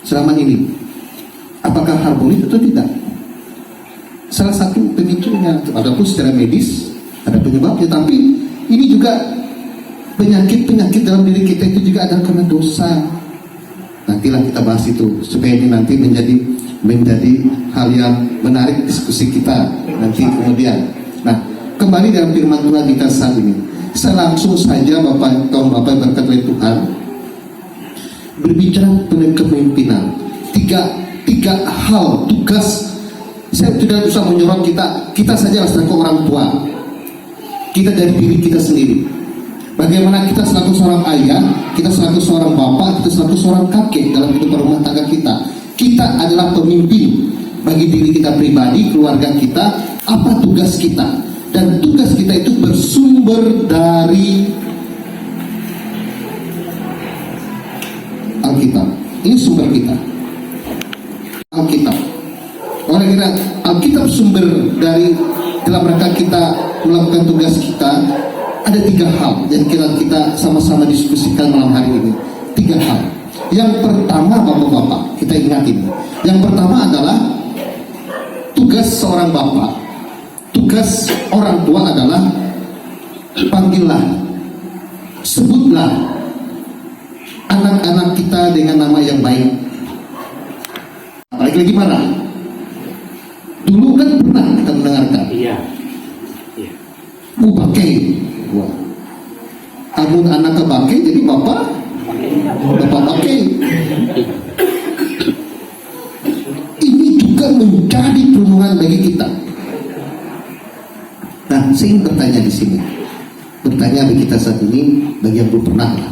selama ini apakah harmonis atau tidak? Salah satu pemicunya, adapun secara medis ada penyebabnya, tapi ini juga penyakit dalam diri kita itu juga ada karena dosa. Nantilah kita bahas itu supaya ini nanti menjadi hal yang menarik diskusi kita nanti kemudian. Nah, kembali dalam firman Tuhan kita saat ini, saya langsung saja kaum bapak berkat oleh Tuhan berbicara tentang kepemimpinan. Tiga hal tugas. Saya tidak usah menyorot kita saja selaku orang tua, kita dari diri kita sendiri. Bagaimana kita selaku seorang ayah, kita selaku seorang bapak, kita selaku seorang kakek dalam kehidupan rumah tangga kita. Kita adalah pemimpin bagi diri kita pribadi, keluarga kita. Apa tugas kita? Dan tugas kita itu bersumber dari Alkitab. Ini sumber kita, Alkitab. Oleh karena Alkitab sumber dari dalam rangka kita melakukan tugas kita, ada tiga hal yang kita sama-sama diskusikan malam hari ini. Tiga hal. Yang pertama, bapak-bapak, kita ingat ini. Yang pertama adalah tugas seorang bapak, tugas orang tua adalah panggillah, sebutlah anak-anak kita dengan nama yang baik. Apalagi lagi marah. Dulu kan pernah kita mendengarkan. Iya. Pakai. Wah. Amun anak kepakai jadi bapak pakai. Ini juga menjadi perlindungan bagi kita. Nah, saya ingin bertanya di sini. Bertanya bagi kita saat ini, bagi yang belum pernah lah.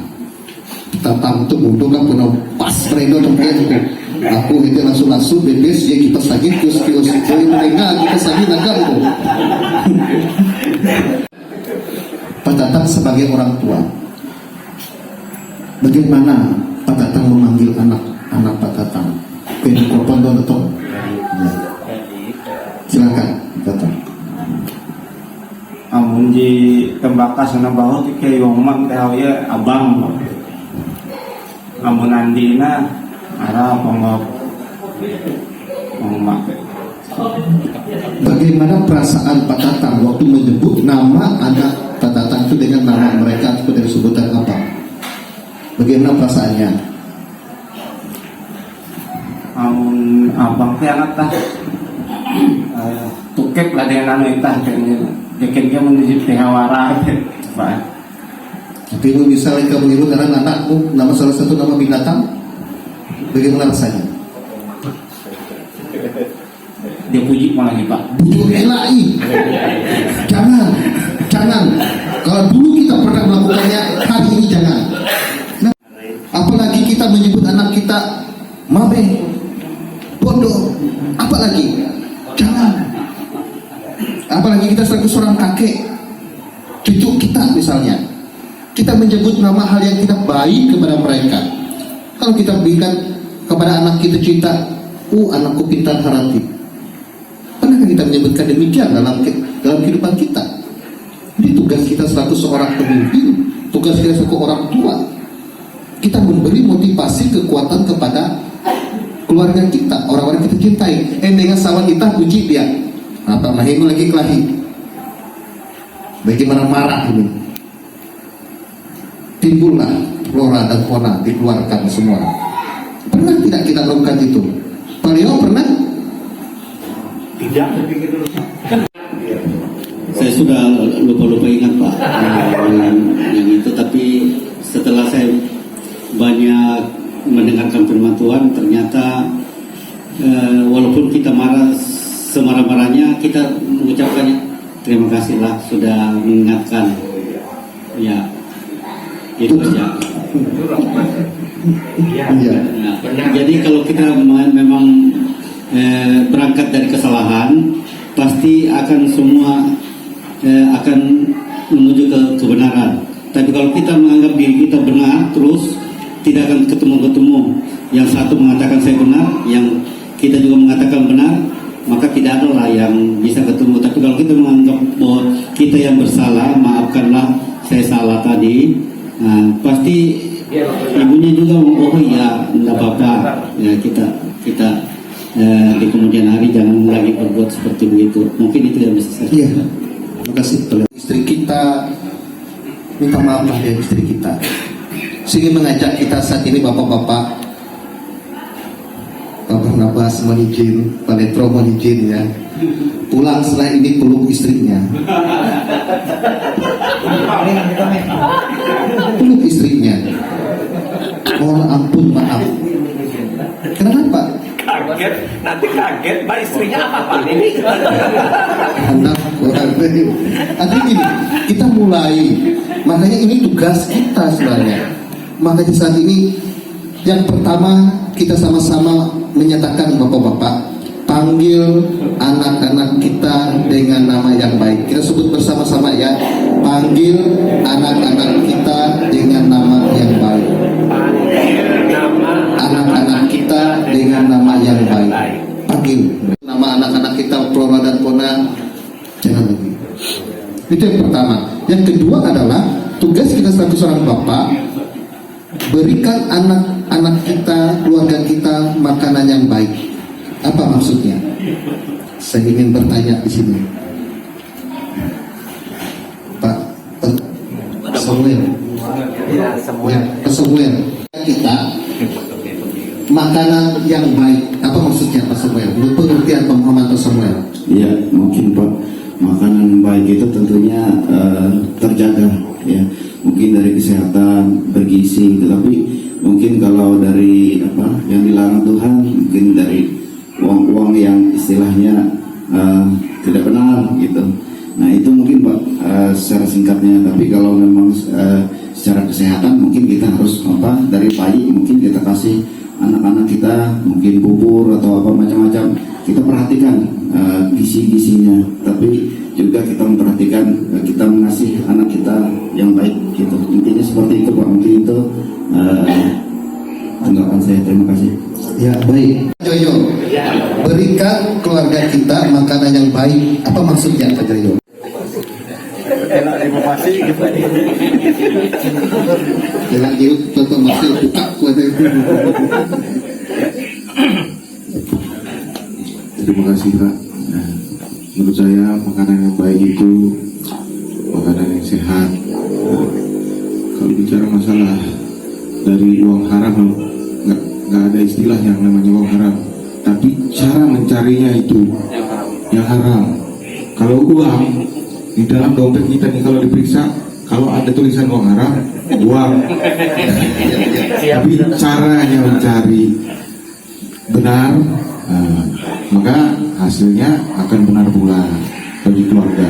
Kita tampuk mundur kan pernah pas mereka tempat itu. Aku itu langsung bebas ya kita sakit kios jadi mereka kita sakit agak itu. Pak Tatang sebagai orang tua, bagaimana Pak Tatang memanggil anak Pak Tatang? Korban atau? Ya. Silakan Tatang. Amun di tembakas na baho ti kay wong tahu ya abang. Amun andina ara pangop mak. Bagaimana perasaan Pak Tatang waktu menyebut nama anak Pak Tatang itu dengan nama mereka itu dari sebutan apa? Bagaimana perasaannya? Amun abang teh anak tah tukep lah dengan anu itah kayaknya. Yakin dia menuju hawara, Pak. Tapi misalnya kamu menyebut anakmu nama salah satu nama binatang, bagaimana rasanya? Dia puji malah nih Pak. Butuh elai. Jangan. Kalau dulu kita pernah melakukannya, hari ini jangan. Nah, apalagi kita menyebut anak kita mame, bodoh, apalagi jangan. Apalagi kita sebagai seorang kakek, cucu kita misalnya, kita menyebut nama hal yang tidak baik kepada mereka. Kalau kita berikan kepada anak kita cinta, anakku pintar haratif. Pernahkah kita menyebutkan demikian dalam kehidupan kita? Ini tugas kita selaku seorang pemimpin, tugas kita selaku orang tua. Kita memberi motivasi kekuatan kepada keluarga kita, orang-orang kita cintai. Dengan sama kita puji dia. Apa mahimu lagi kelahi? Bagaimana marah ini? Timbullah flora dan fauna dikeluarkan semua. Pernah tidak kita lakukan itu? Pak Leo pernah? Tidak. Saya sudah lupa ingat Pak yang itu, tapi setelah saya banyak mendengarkan firman Tuhan, ternyata walaupun kita marah semarah-marahnya, kita mengucapkan terima kasihlah sudah mengingatkan. Ya, itu saja. Nah, jadi kalau kita memang berangkat dari kesalahan, pasti akan semua akan menuju ke kebenaran. Tapi kalau kita menganggap diri kita benar terus, tidak akan ketemu. Yang satu mengatakan saya benar, yang kita juga mengatakan benar, maka tidak ada lah yang bisa ketemu. Tapi kalau kita menganggap bahwa kita yang bersalah, maafkanlah saya salah tadi, pasti ibunya juga oh ya tidak apa-apa, ya kita di kemudian hari jangan lagi berbuat seperti begitu. Mungkin itu yang bisa saya. Iya. Terima kasih. Istri kita minta maaf dari istri kita. Sehingga mengajak kita saat ini bapak-bapak, Bapak Nabas mohon izin, Pak Letro mohon izin ya, pulang setelah ini peluk istrinya. Peluk istrinya. Mohon ampun, maaf. Kenapa? Nanti kaget, Pak istrinya apa ini? Anak orang ini. Artinya gini, kita mulai. Makanya ini tugas kita sebenarnya. Makanya saat ini yang pertama kita sama-sama menyatakan bapak-bapak, panggil anak-anak kita dengan nama yang baik. Kita sebut bersama-sama ya, panggil anak-anak kita dengan nama yang baik. Anak-anak kita dengan nama yang baik. Panggil nama anak-anak kita flora dan fauna, jangan lagi. Itu yang pertama. Yang kedua adalah tugas kita sebagai seorang bapak, berikan anak-anak kita, keluarga kita makanan yang baik. Apa maksudnya? Saya ingin bertanya di sini, Pak Samuel. Ya, Pak Samuel. Kita makanan yang baik. Apa maksudnya Pak Samuel? Menurut pengertian pemahaman Pak Samuel? Ya, mungkin Pak, makanan baik itu tentunya terjaga, ya. Mungkin dari kesehatan, bergizi, tetapi mungkin kalau dari apa yang dilarang Tuhan, mungkin dari uang-uang yang istilahnya tidak benar gitu. Nah itu mungkin Pak secara singkatnya. Tapi kalau memang secara kesehatan mungkin kita harus apa dari bayi mungkin kita kasih anak-anak kita mungkin bubur atau apa macam-macam. Kita perhatikan gizi-gizinya, tapi juga kita memperhatikan kita mengasihi anak kita yang baik gitu. Intinya seperti itu Pak. Mungkin itu tanggapan saya. Terima kasih. Ya baik. Joyo, berikan keluarga kita makanan yang baik. Apa maksudnya Pak Joyo? Jangan diut contoh masih buka Terima kasih Pak. Nah, menurut saya makanan yang baik itu makanan yang sehat. Nah, kalau bicara masalah dari uang haram, nggak ada istilah yang namanya uang haram. Tapi cara mencarinya itu yang haram. Kalau uang di dalam dompet kita nih kalau diperiksa kalau ada tulisan uang haram, uang. Tapi caranya mencari benar, maka hasilnya akan benar pula bagi keluarga.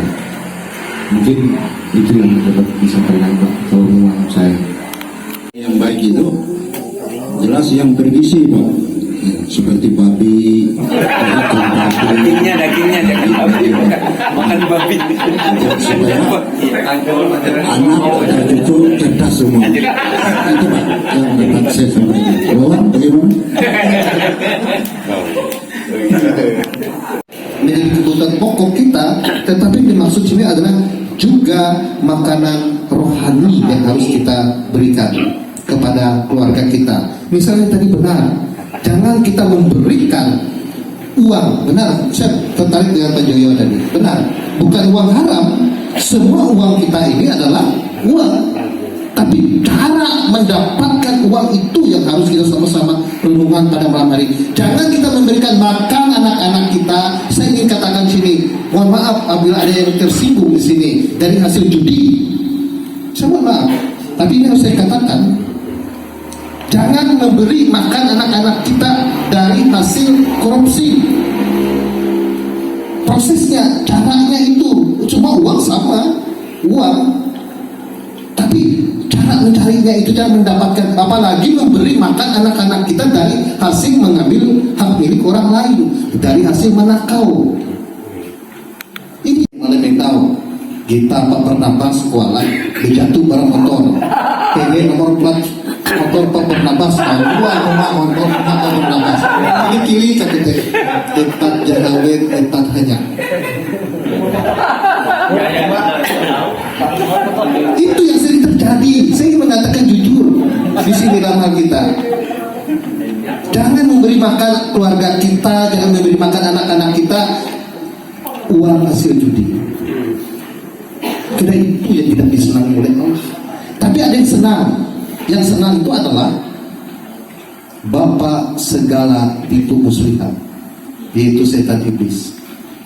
Mungkin itu yang dapat disampaikan Pak, kalau memang saya. Yang baik itu jelas yang bergizi Pak, seperti babi, Dagingnya jangan babi, makan babi. supaya anak dan cucu cerdas semua. Itu Pak yang dapat saya sampaikan. Bagaimana? Menjadi kebutuhan pokok kita, tetapi dimaksud sini adalah juga makanan rohani yang harus kita berikan kepada keluarga kita. Misalnya tadi benar, jangan kita memberikan uang. Benar, saya tertarik dengan Pak Joyo tadi. Benar, bukan uang haram. Semua uang kita ini adalah uang. Tapi cara mendapatkan uang itu yang harus kita sama-sama renungkan pada malam hari. Jangan kita memberikan makan anak-anak kita. Saya ingin katakan sini, mohon maaf apabila ada yang tersinggung di sini dari hasil judi. Saya mohon maaf, tapi ini harus saya katakan. Jangan memberi makan anak-anak kita dari hasil korupsi. Prosesnya, caranya itu cuma uang sama, uang. Tapi cara mencarinya itu cara mendapatkan, apalagi memberi makan anak-anak kita dari hasil mengambil hak milik orang lain, dari hasil menakau. Ini malah tahu kita Pak Bernabas sekolah dijatuh barang motor, PW nomor plat motor Pak Bernabas, motor Pak Bernabas. Ini kiri kata tempat janawet tempat hanya. Itu yang sering terjadi. Saya ingin mengatakan jujur di sini dalam hal kita. Jangan memberi makan keluarga kita, jangan memberi makan anak-anak kita uang hasil judi. Karena itu yang tidak disenangi oleh Allah. Tapi ada yang senang. Yang senang itu adalah Bapak segala tipu muslihat, yaitu setan iblis.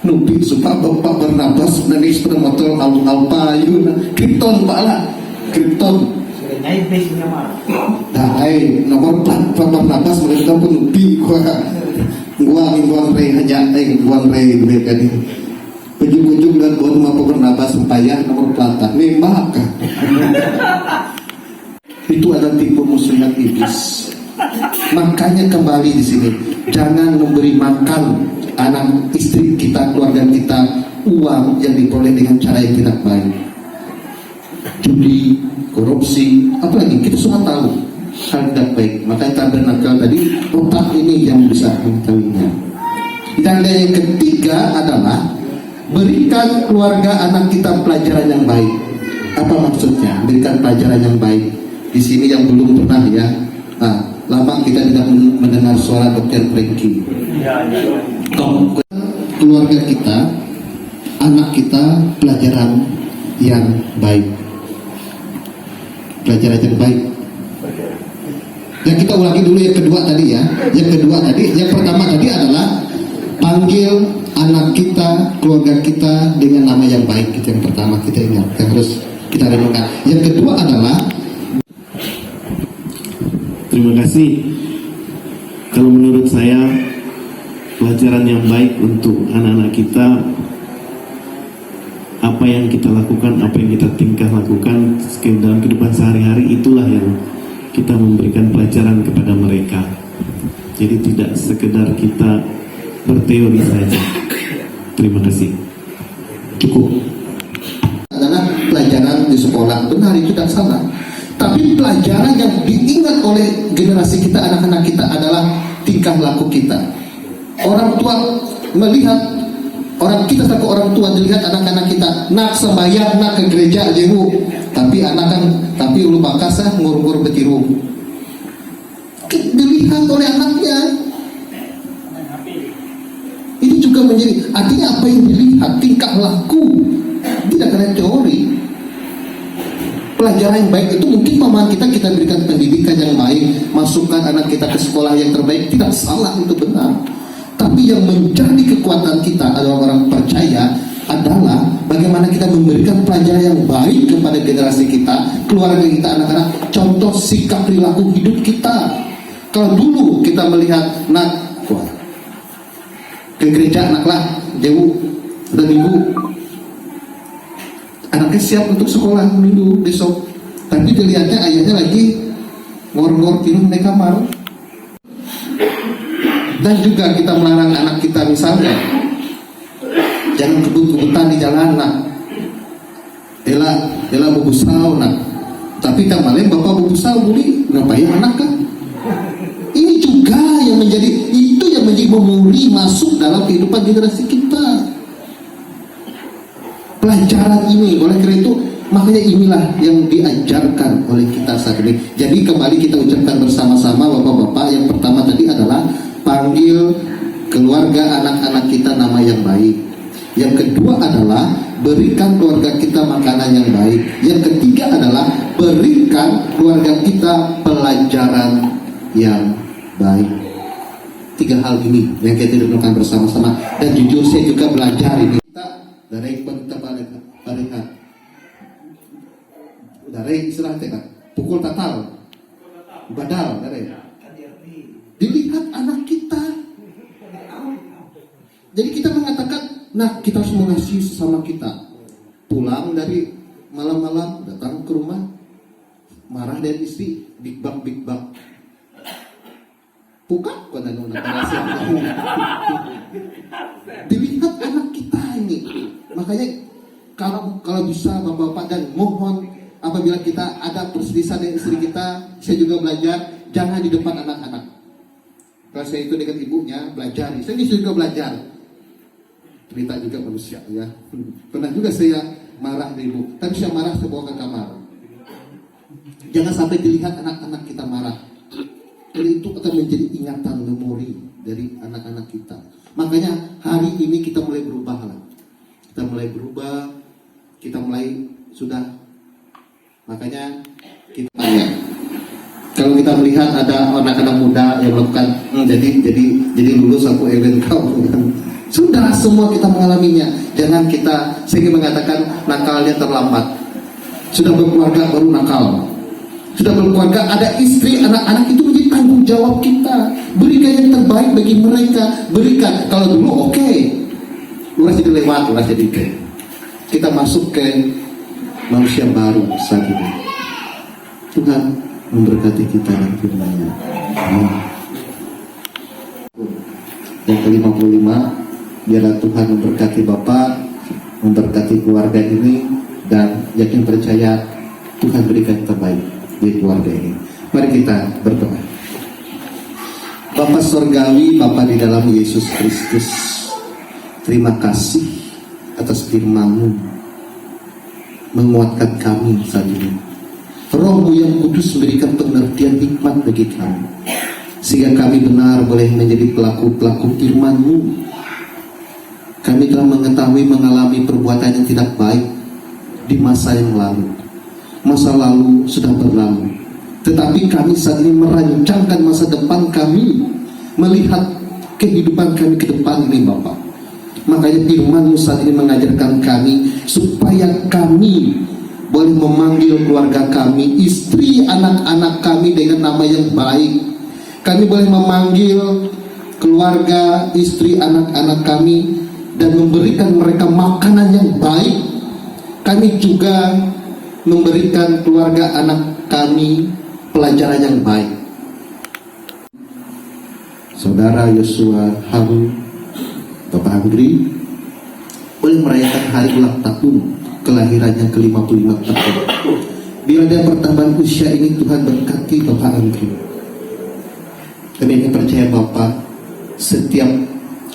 Nupi supaya Bapak Bernabas nangis pada motor Alpa Yuna Krypton Pak lah, Krypton. Nah, nomor plat Bapak Bernabas mereka pun nupi gua rey hanya gua rey mereka ni. Ujung-ujung dan buat Bapak Bernabas supaya nomor plat memang kan. Itu adalah tipu muslihat iblis. Makanya kembali di sini, jangan memberi makan anak istri kita, keluarga kita uang yang diperoleh dengan cara yang tidak baik. Judi, korupsi, apalagi kita semua tahu hal tidak baik. Makanya tabernakel tadi otak ini yang bisa mengetahuinya. Dan yang ketiga adalah berikan keluarga anak kita pelajaran yang baik. Apa maksudnya? Berikan pelajaran yang baik. Di sini yang belum pernah ya. Lama kita tidak mendengar suara Dr. Franky. Keluarga kita, anak kita pelajaran yang baik. Pelajaran yang baik. Yang kita ulangi dulu yang kedua tadi ya. Yang pertama tadi adalah panggil anak kita, keluarga kita dengan nama yang baik. Itu yang pertama kita ingat, yang harus kita renungkan. Yang kedua adalah terima kasih. Kalau menurut saya pelajaran yang baik untuk anak-anak kita, apa yang kita lakukan, apa yang kita tingkah lakukan dalam kehidupan sehari-hari, itulah yang kita memberikan pelajaran kepada mereka. Jadi tidak sekedar kita berteori saja. Terima kasih. Cukup. Adalah pelajaran di sekolah, benar itu tidak salah. Tapi pelajaran yang diingat oleh generasi kita, anak-anak kita adalah tingkah laku kita. Orang tua melihat, kita sebagai orang tua dilihat anak-anak kita, nak sembahyang, nak ke gereja jehu, tapi tapi ulu bakasah ngur-ngur betiru. Dilihat oleh anaknya. Ini juga menjadi artinya apa yang dilihat, tingkah laku, tidak kena teori. Pelajaran yang baik itu mungkin pemahaman kita berikan pendidikan yang baik, masukkan anak kita ke sekolah yang terbaik, tidak salah, itu benar. Tapi yang menjadi kekuatan kita adalah orang percaya, adalah bagaimana kita memberikan pelajaran yang baik kepada generasi kita, keluarga kita, anak-anak, contoh sikap perilaku hidup kita. Kalau dulu kita melihat ke gereja anaklah jauh udah minggu, anaknya siap untuk sekolah minggu besok, tapi dilihatnya ayahnya lagi ngor-ngor tidur di kamar. Dan juga kita melarang anak kita misalnya jangan kebut-kebutan di jalan nak, ela bubusau nak, tapi tak malam bapak bubusau buli ngapain anak kan? Ini juga yang menjadi memori masuk dalam kehidupan generasi kita. Pelajaran ini, oleh karena itu makanya inilah yang diajarkan oleh kita saat ini. Jadi kembali kita ucapkan bersama-sama bapak-bapak, yang pertama tadi adalah panggil keluarga anak-anak kita nama yang baik. Yang kedua adalah berikan keluarga kita makanan yang baik. Yang ketiga adalah berikan keluarga kita pelajaran yang baik. 3 hal ini yang kita lakukan bersama-sama, dan jujur saya juga belajar ini. Kita dari kita balikan, dari istilah kita pukul tatal, badal dari. Dilihat anak kita. Jadi kita mengatakan, nah kita harus mengasihi sesama kita. Pulang dari malam-malam datang ke rumah, marah dari istri, big bang. Bukan dilihat anak kita ini. Makanya kalau bisa bapak-bapak, dan mohon apabila kita ada perselisihan dengan istri kita, saya juga belajar jangan di depan anak-anak. Kalau saya itu dengan ibunya belajar, saya juga belajar. Cerita juga manusia ya. Pernah juga saya marah di ibu, tapi saya marah saya bawa ke kamar. Jangan sampai dilihat anak-anak kita marah. Jadi itu akan menjadi ingatan memori dari anak-anak kita. Makanya hari ini kita mulai berubah lah. Kita mulai berubah, kita mulai sudah. Makanya kita tanya. Kalau kita melihat ada anak-anak muda yang melakukan jadi lulus aku event kau. Sudah semua kita mengalaminya. Jangan kita, saya ingin mengatakan nakalnya terlambat. Sudah berkeluarga baru nakal. Sudah berkeluarga, ada istri, anak-anak, itu menjadi tanggung jawab kita. Berikan yang terbaik bagi mereka. Berikan. Kalau dulu oke, uras jadi lewat, uras jadi oke. Kita masuk ke manusia baru saat ini. Tuhan memberkati kita dan firman-Nya. Yang ke-55, biarlah Tuhan memberkati Bapak, memberkati keluarga ini, dan yakin percaya Tuhan berikan yang terbaik di keluarga ini. Mari kita berdoa. Bapa Surgawi, Bapa di dalam Yesus Kristus, terima kasih atas firman-Mu menguatkan kami saat ini. Roh-Mu yang kudus memberikan pengertian hikmat bagi kami, sehingga kami benar boleh menjadi pelaku-pelaku firman-Mu. Kami telah mengetahui mengalami perbuatan yang tidak baik di masa yang lalu. Masa lalu sudah berlalu, tetapi kami saat ini merancangkan masa depan kami, melihat kehidupan kami ke depan ini Bapak. Makanya firman-Mu saat ini mengajarkan kami supaya kami boleh memanggil keluarga kami, istri, anak-anak kami dengan nama yang baik. Kami boleh memanggil keluarga, istri, anak-anak kami dan memberikan mereka makanan yang baik. Kami juga memberikan keluarga anak kami pelajaran yang baik. Saudara Yosua Harun, Bapak Andri boleh merayakan hari ulang tahun kelahirannya ke-55 tahun. Bila dia pertambahan usia ini, Tuhan berkati Bapak Andri. Kami ingin percaya Bapak, setiap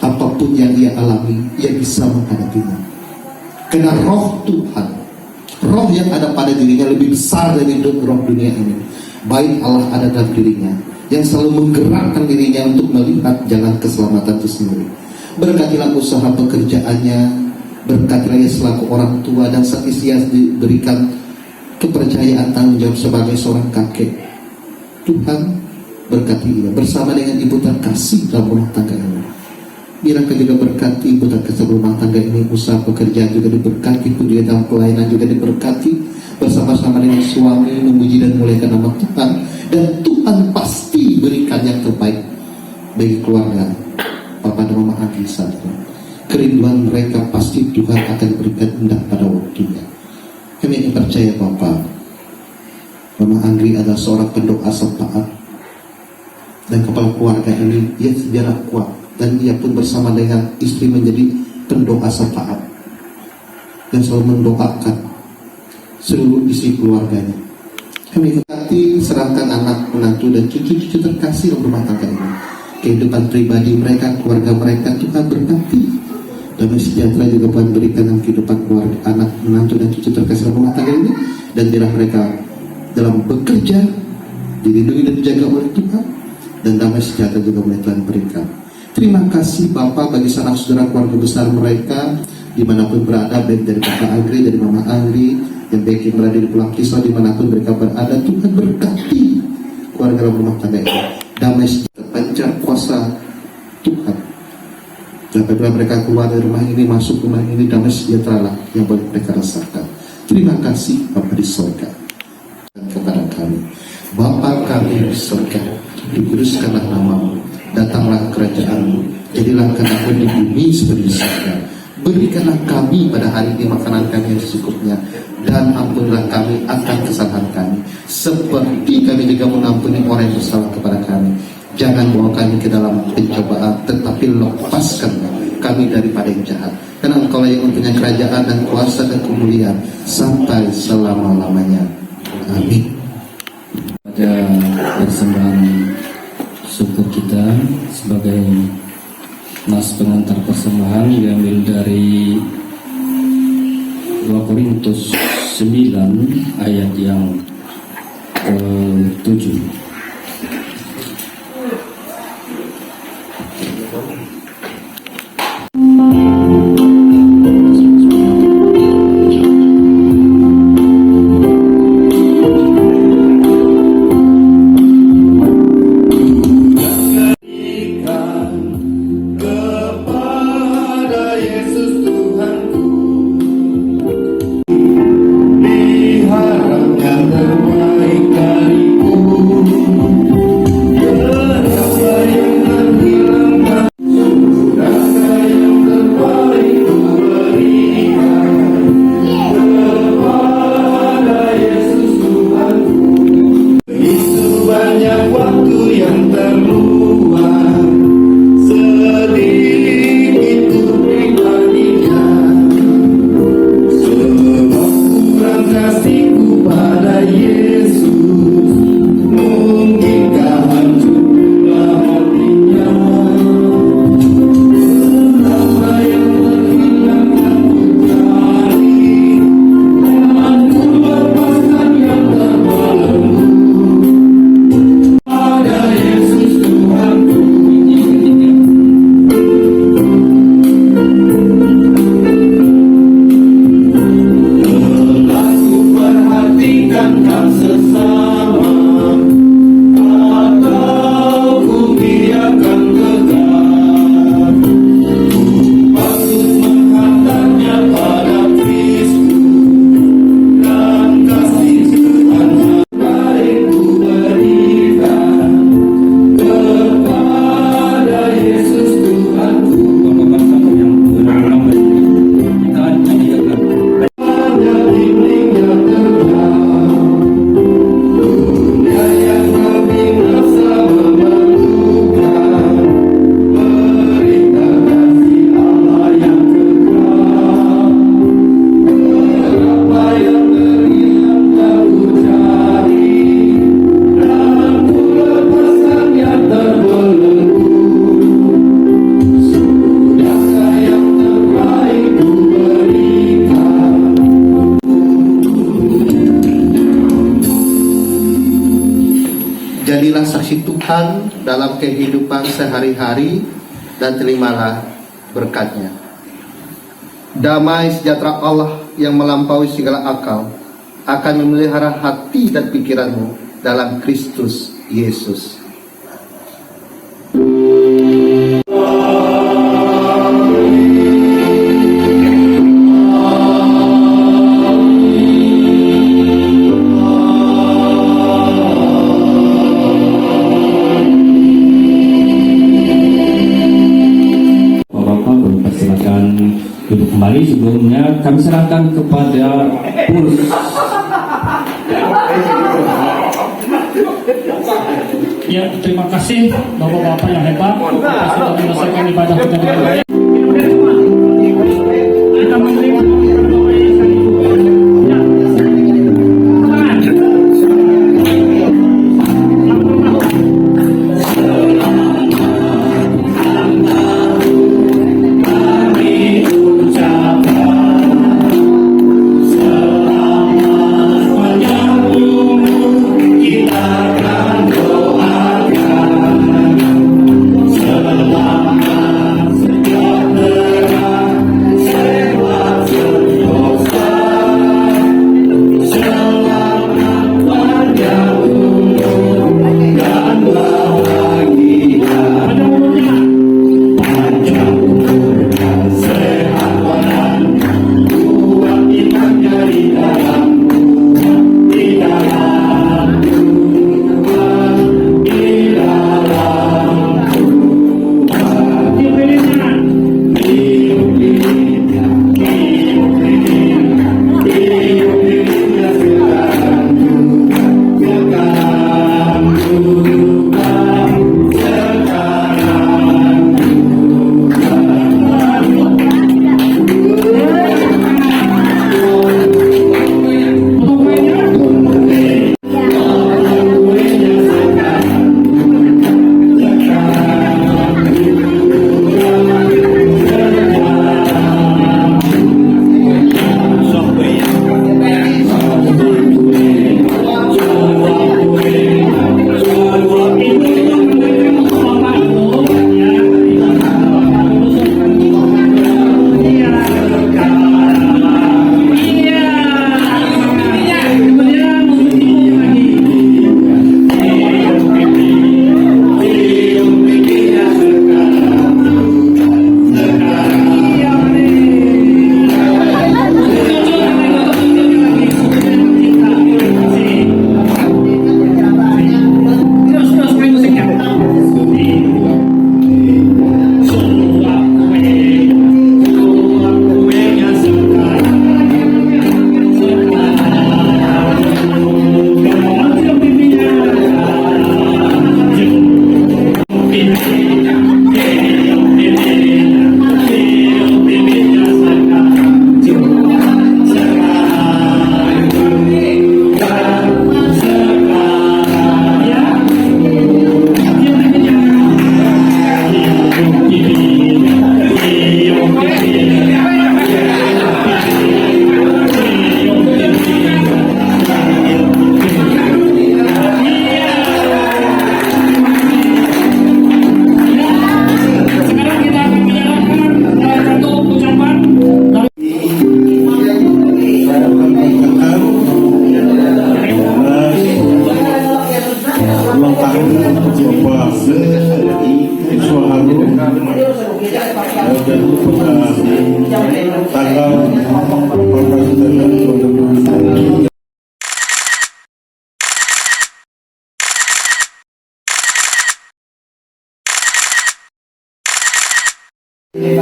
apapun yang ia alami, ia bisa menghadapinya. Karena roh Tuhan, roh yang ada pada dirinya lebih besar dari roh dunia ini. Baik Allah ada dalam dirinya, yang selalu menggerakkan dirinya untuk melihat jalan keselamatan itu sendiri. Berkatilah usaha pekerjaannya, berkatilah ia selaku orang tua, dan saat ia diberikan kepercayaan tanggung jawab sebagai seorang kakek. Tuhan berkati ia bersama dengan ibu terkasih dalam rumah tangga ini. Biar Kau juga berkati buat kesehatan rumah tangga ini, usaha pekerjaan juga diberkati, juga dalam pelayanan juga diberkati, bersama-sama dengan suami memuji dan muliakan nama Tuhan. Dan Tuhan pasti berikan yang terbaik bagi keluarga Papa dan Mama Anggi saat ini. Kerinduan mereka pasti Tuhan akan berikan indah pada waktunya. Kami ingin percaya Bapak, Mama Anggi adalah seorang pendoa sepaat, dan kepala keluarga ini ia sejarah kuat, dan ia pun bersama dengan istri menjadi pendoa sepaat dan selalu mendoakan seluruh isi keluarganya. Kami berkati serahkan anak, menantu dan cucu-cucu terkasih dalam rumah tangga ini. Kehidupan pribadi mereka, keluarga mereka Tuhan berkati. Damai sejahtera juga Tuhan berikan dalam kehidupan keluarga, anak, menantu dan cucu terkasih dalam rumah tangga ini. Dan biarlah mereka dalam bekerja dilindungi dan dijaga oleh Tuhan, dan damai sejahtera juga mulai Tuhan berikan. Terima kasih Bapak bagi sanak saudara keluarga besar mereka dimanapun berada, baik dari Bapak Angri, dari Mama Angri, yang baik yang berada di Pulang Kisau, dimanapun mereka berada. Tuhan berkati keluarga dalam rumah tangga ini, damai sejahtera, pancar kuasa Tuhan. Dan apabila mereka keluar dari rumah ini, masuk rumah ini, damai sejahtera lah yang boleh mereka rasakan. Terima kasih Bapak di surga. Dan kepada kami, Bapa kami di surga, dikuduskanlah namamu, datanglah kerajaan-Mu, jadilah kehendak-Mu di bumi seperti di surga. Berikanlah kami pada hari ini makanan kami yang secukupnya, dan ampunilah kami akan kesalahan kami, seperti kami juga mengampuni orang yang bersalah kepada kami. Jangan bawa kami ke dalam pencobaan, tetapi lepaskan kami daripada yang jahat. Karena Engkau yang mempunyai kerajaan dan kuasa dan kemuliaan sampai selama-lamanya. Amin. Pada persembahan syukur kita sebagai nas pengantar persembahan diambil dari 2 Korintus 9 ayat yang ke-7. Jadilah saksi Tuhan dalam kehidupan sehari-hari dan terimalah berkat-Nya. Damai sejahtera Allah yang melampaui segala akal akan memelihara hati dan pikiranmu dalam Kristus Yesus. kembali. Sebelumnya kami serahkan kepada Purs. Ya, terima kasih Bapak-Bapak yang hebat sudah menyelesaikan ibadah kita dengan baik. Kita menerima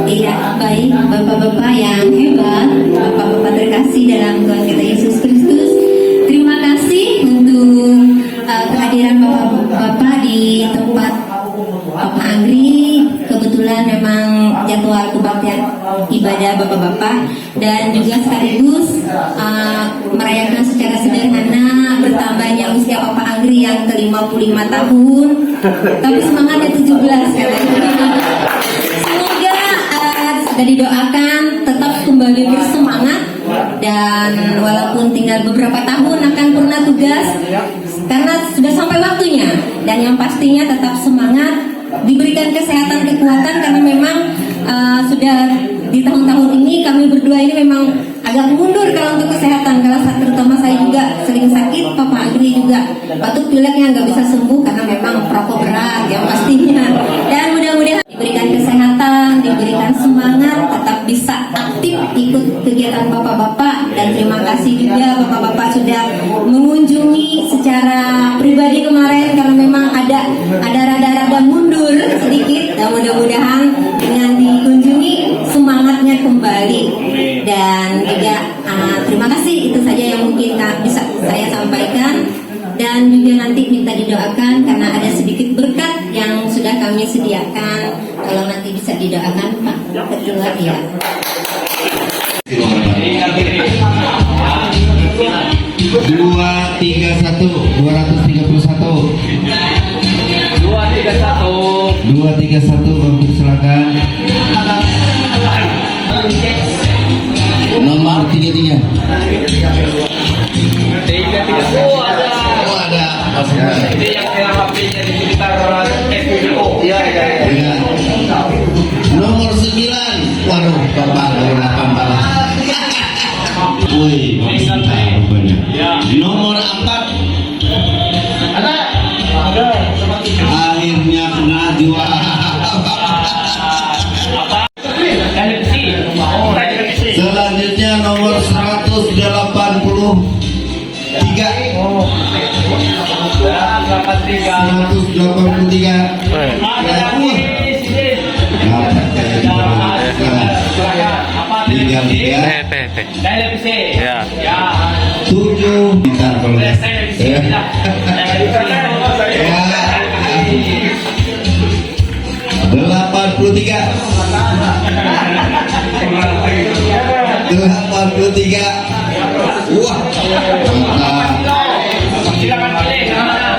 Iya, baik Bapak-Bapak yang hebat, Bapak-Bapak terkasih dalam Tuhan kita Yesus Kristus. Terima kasih untuk kehadiran Bapak-Bapak di tempat Papa Anggri. Kebetulan memang jadwal kebaktian ibadah Bapak-Bapak dan juga sekaligus merayakan secara sederhana bertambahnya usia Papa Anggri yang ke-55 tahun. Tapi semangatnya 17 katanya. Dan didoakan tetap kembali bersemangat dan walaupun tinggal beberapa tahun akan purna tugas karena sudah sampai waktunya, dan yang pastinya tetap semangat, diberikan kesehatan, kekuatan karena memang sudah di tahun-tahun ini kami berdua ini memang agak mundur kalau untuk kesehatan, kalau terutama saya juga sering sakit, Papa Agri juga batuk pileknya nggak bisa sembuh karena memang perokok berat yang pastinya, dan mudah-mudahan diberikan kesehatan, diberikan semangat, tetap bisa aktif ikut kegiatan Bapak-Bapak, dan terima kasih juga Bapak-Bapak sudah mengunjungi secara pribadi kemarin karena memang ada rada-rada mundur sedikit, dan mudah-mudahan dengan dikunjungi semangatnya kembali. kembali. Dan juga terima kasih, itu saja yang mungkin bisa saya sampaikan. Dan juga nanti minta didoakan karena ada sedikit berkat yang sudah kami sediakan. Kalau nanti bisa didoakan Pak Ketua ya. 231 untuk silakan. Nomor 33. Oh ada. Ini yang HP-nya di sekitar SPBO. Iya. Nomor 9. Waduh, Bapak 18. Wih, banyak. Nomor 4. Akhirnya kena juara. Selanjutnya nomor 183. 7. Bentar kalau 83. Wah,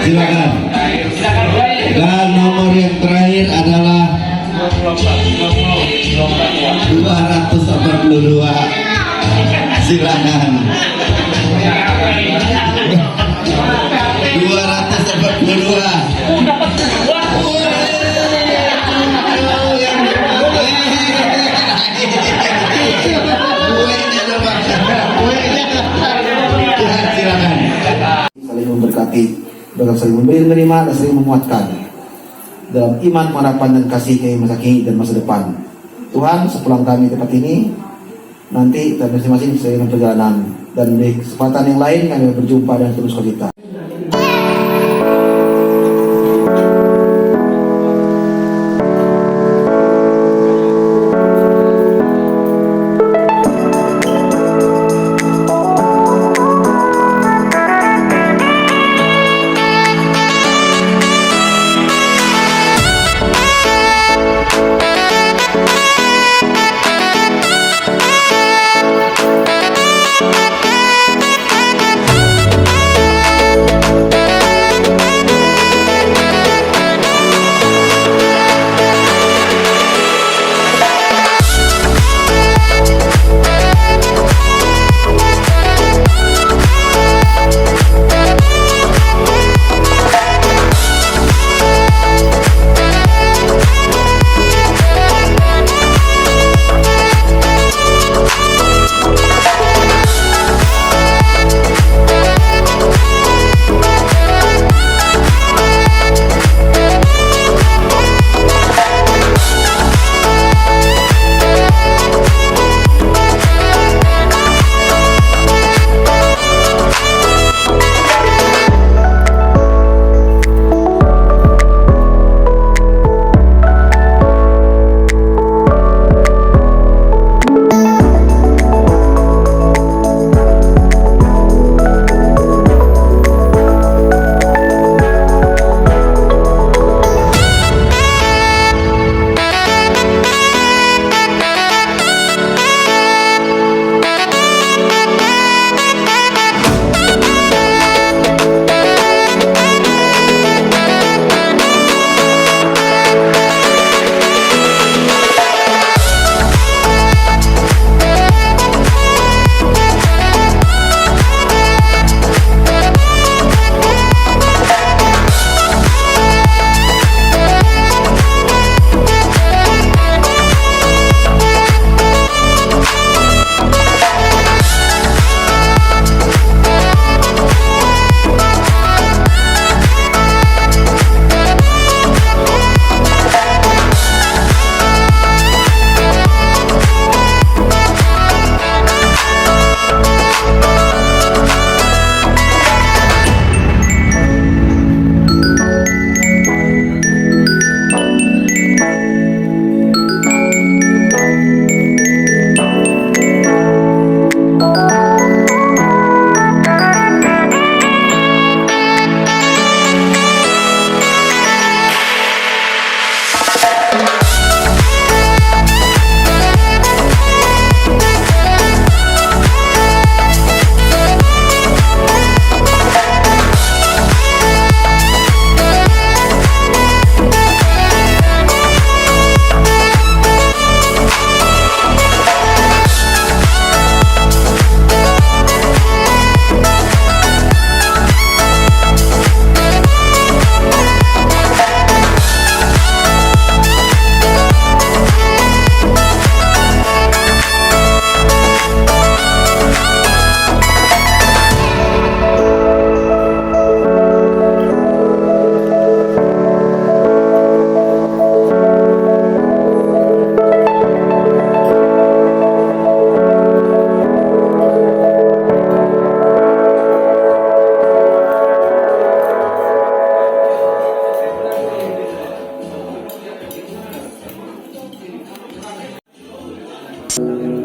silakan. Dan nomor yang terakhir adalah 242. Silakan. 242. Saling memberkati, dengan saling memberi menerima dan saling menguatkan dalam iman, harapan dan kasih ke masa kini dan masa depan. Tuhan, sepulang kami tempat ini, nanti kita masing-masing sesuai dengan perjalanan, dan di kesempatan yang lain kami berjumpa dan terus kita. Oke,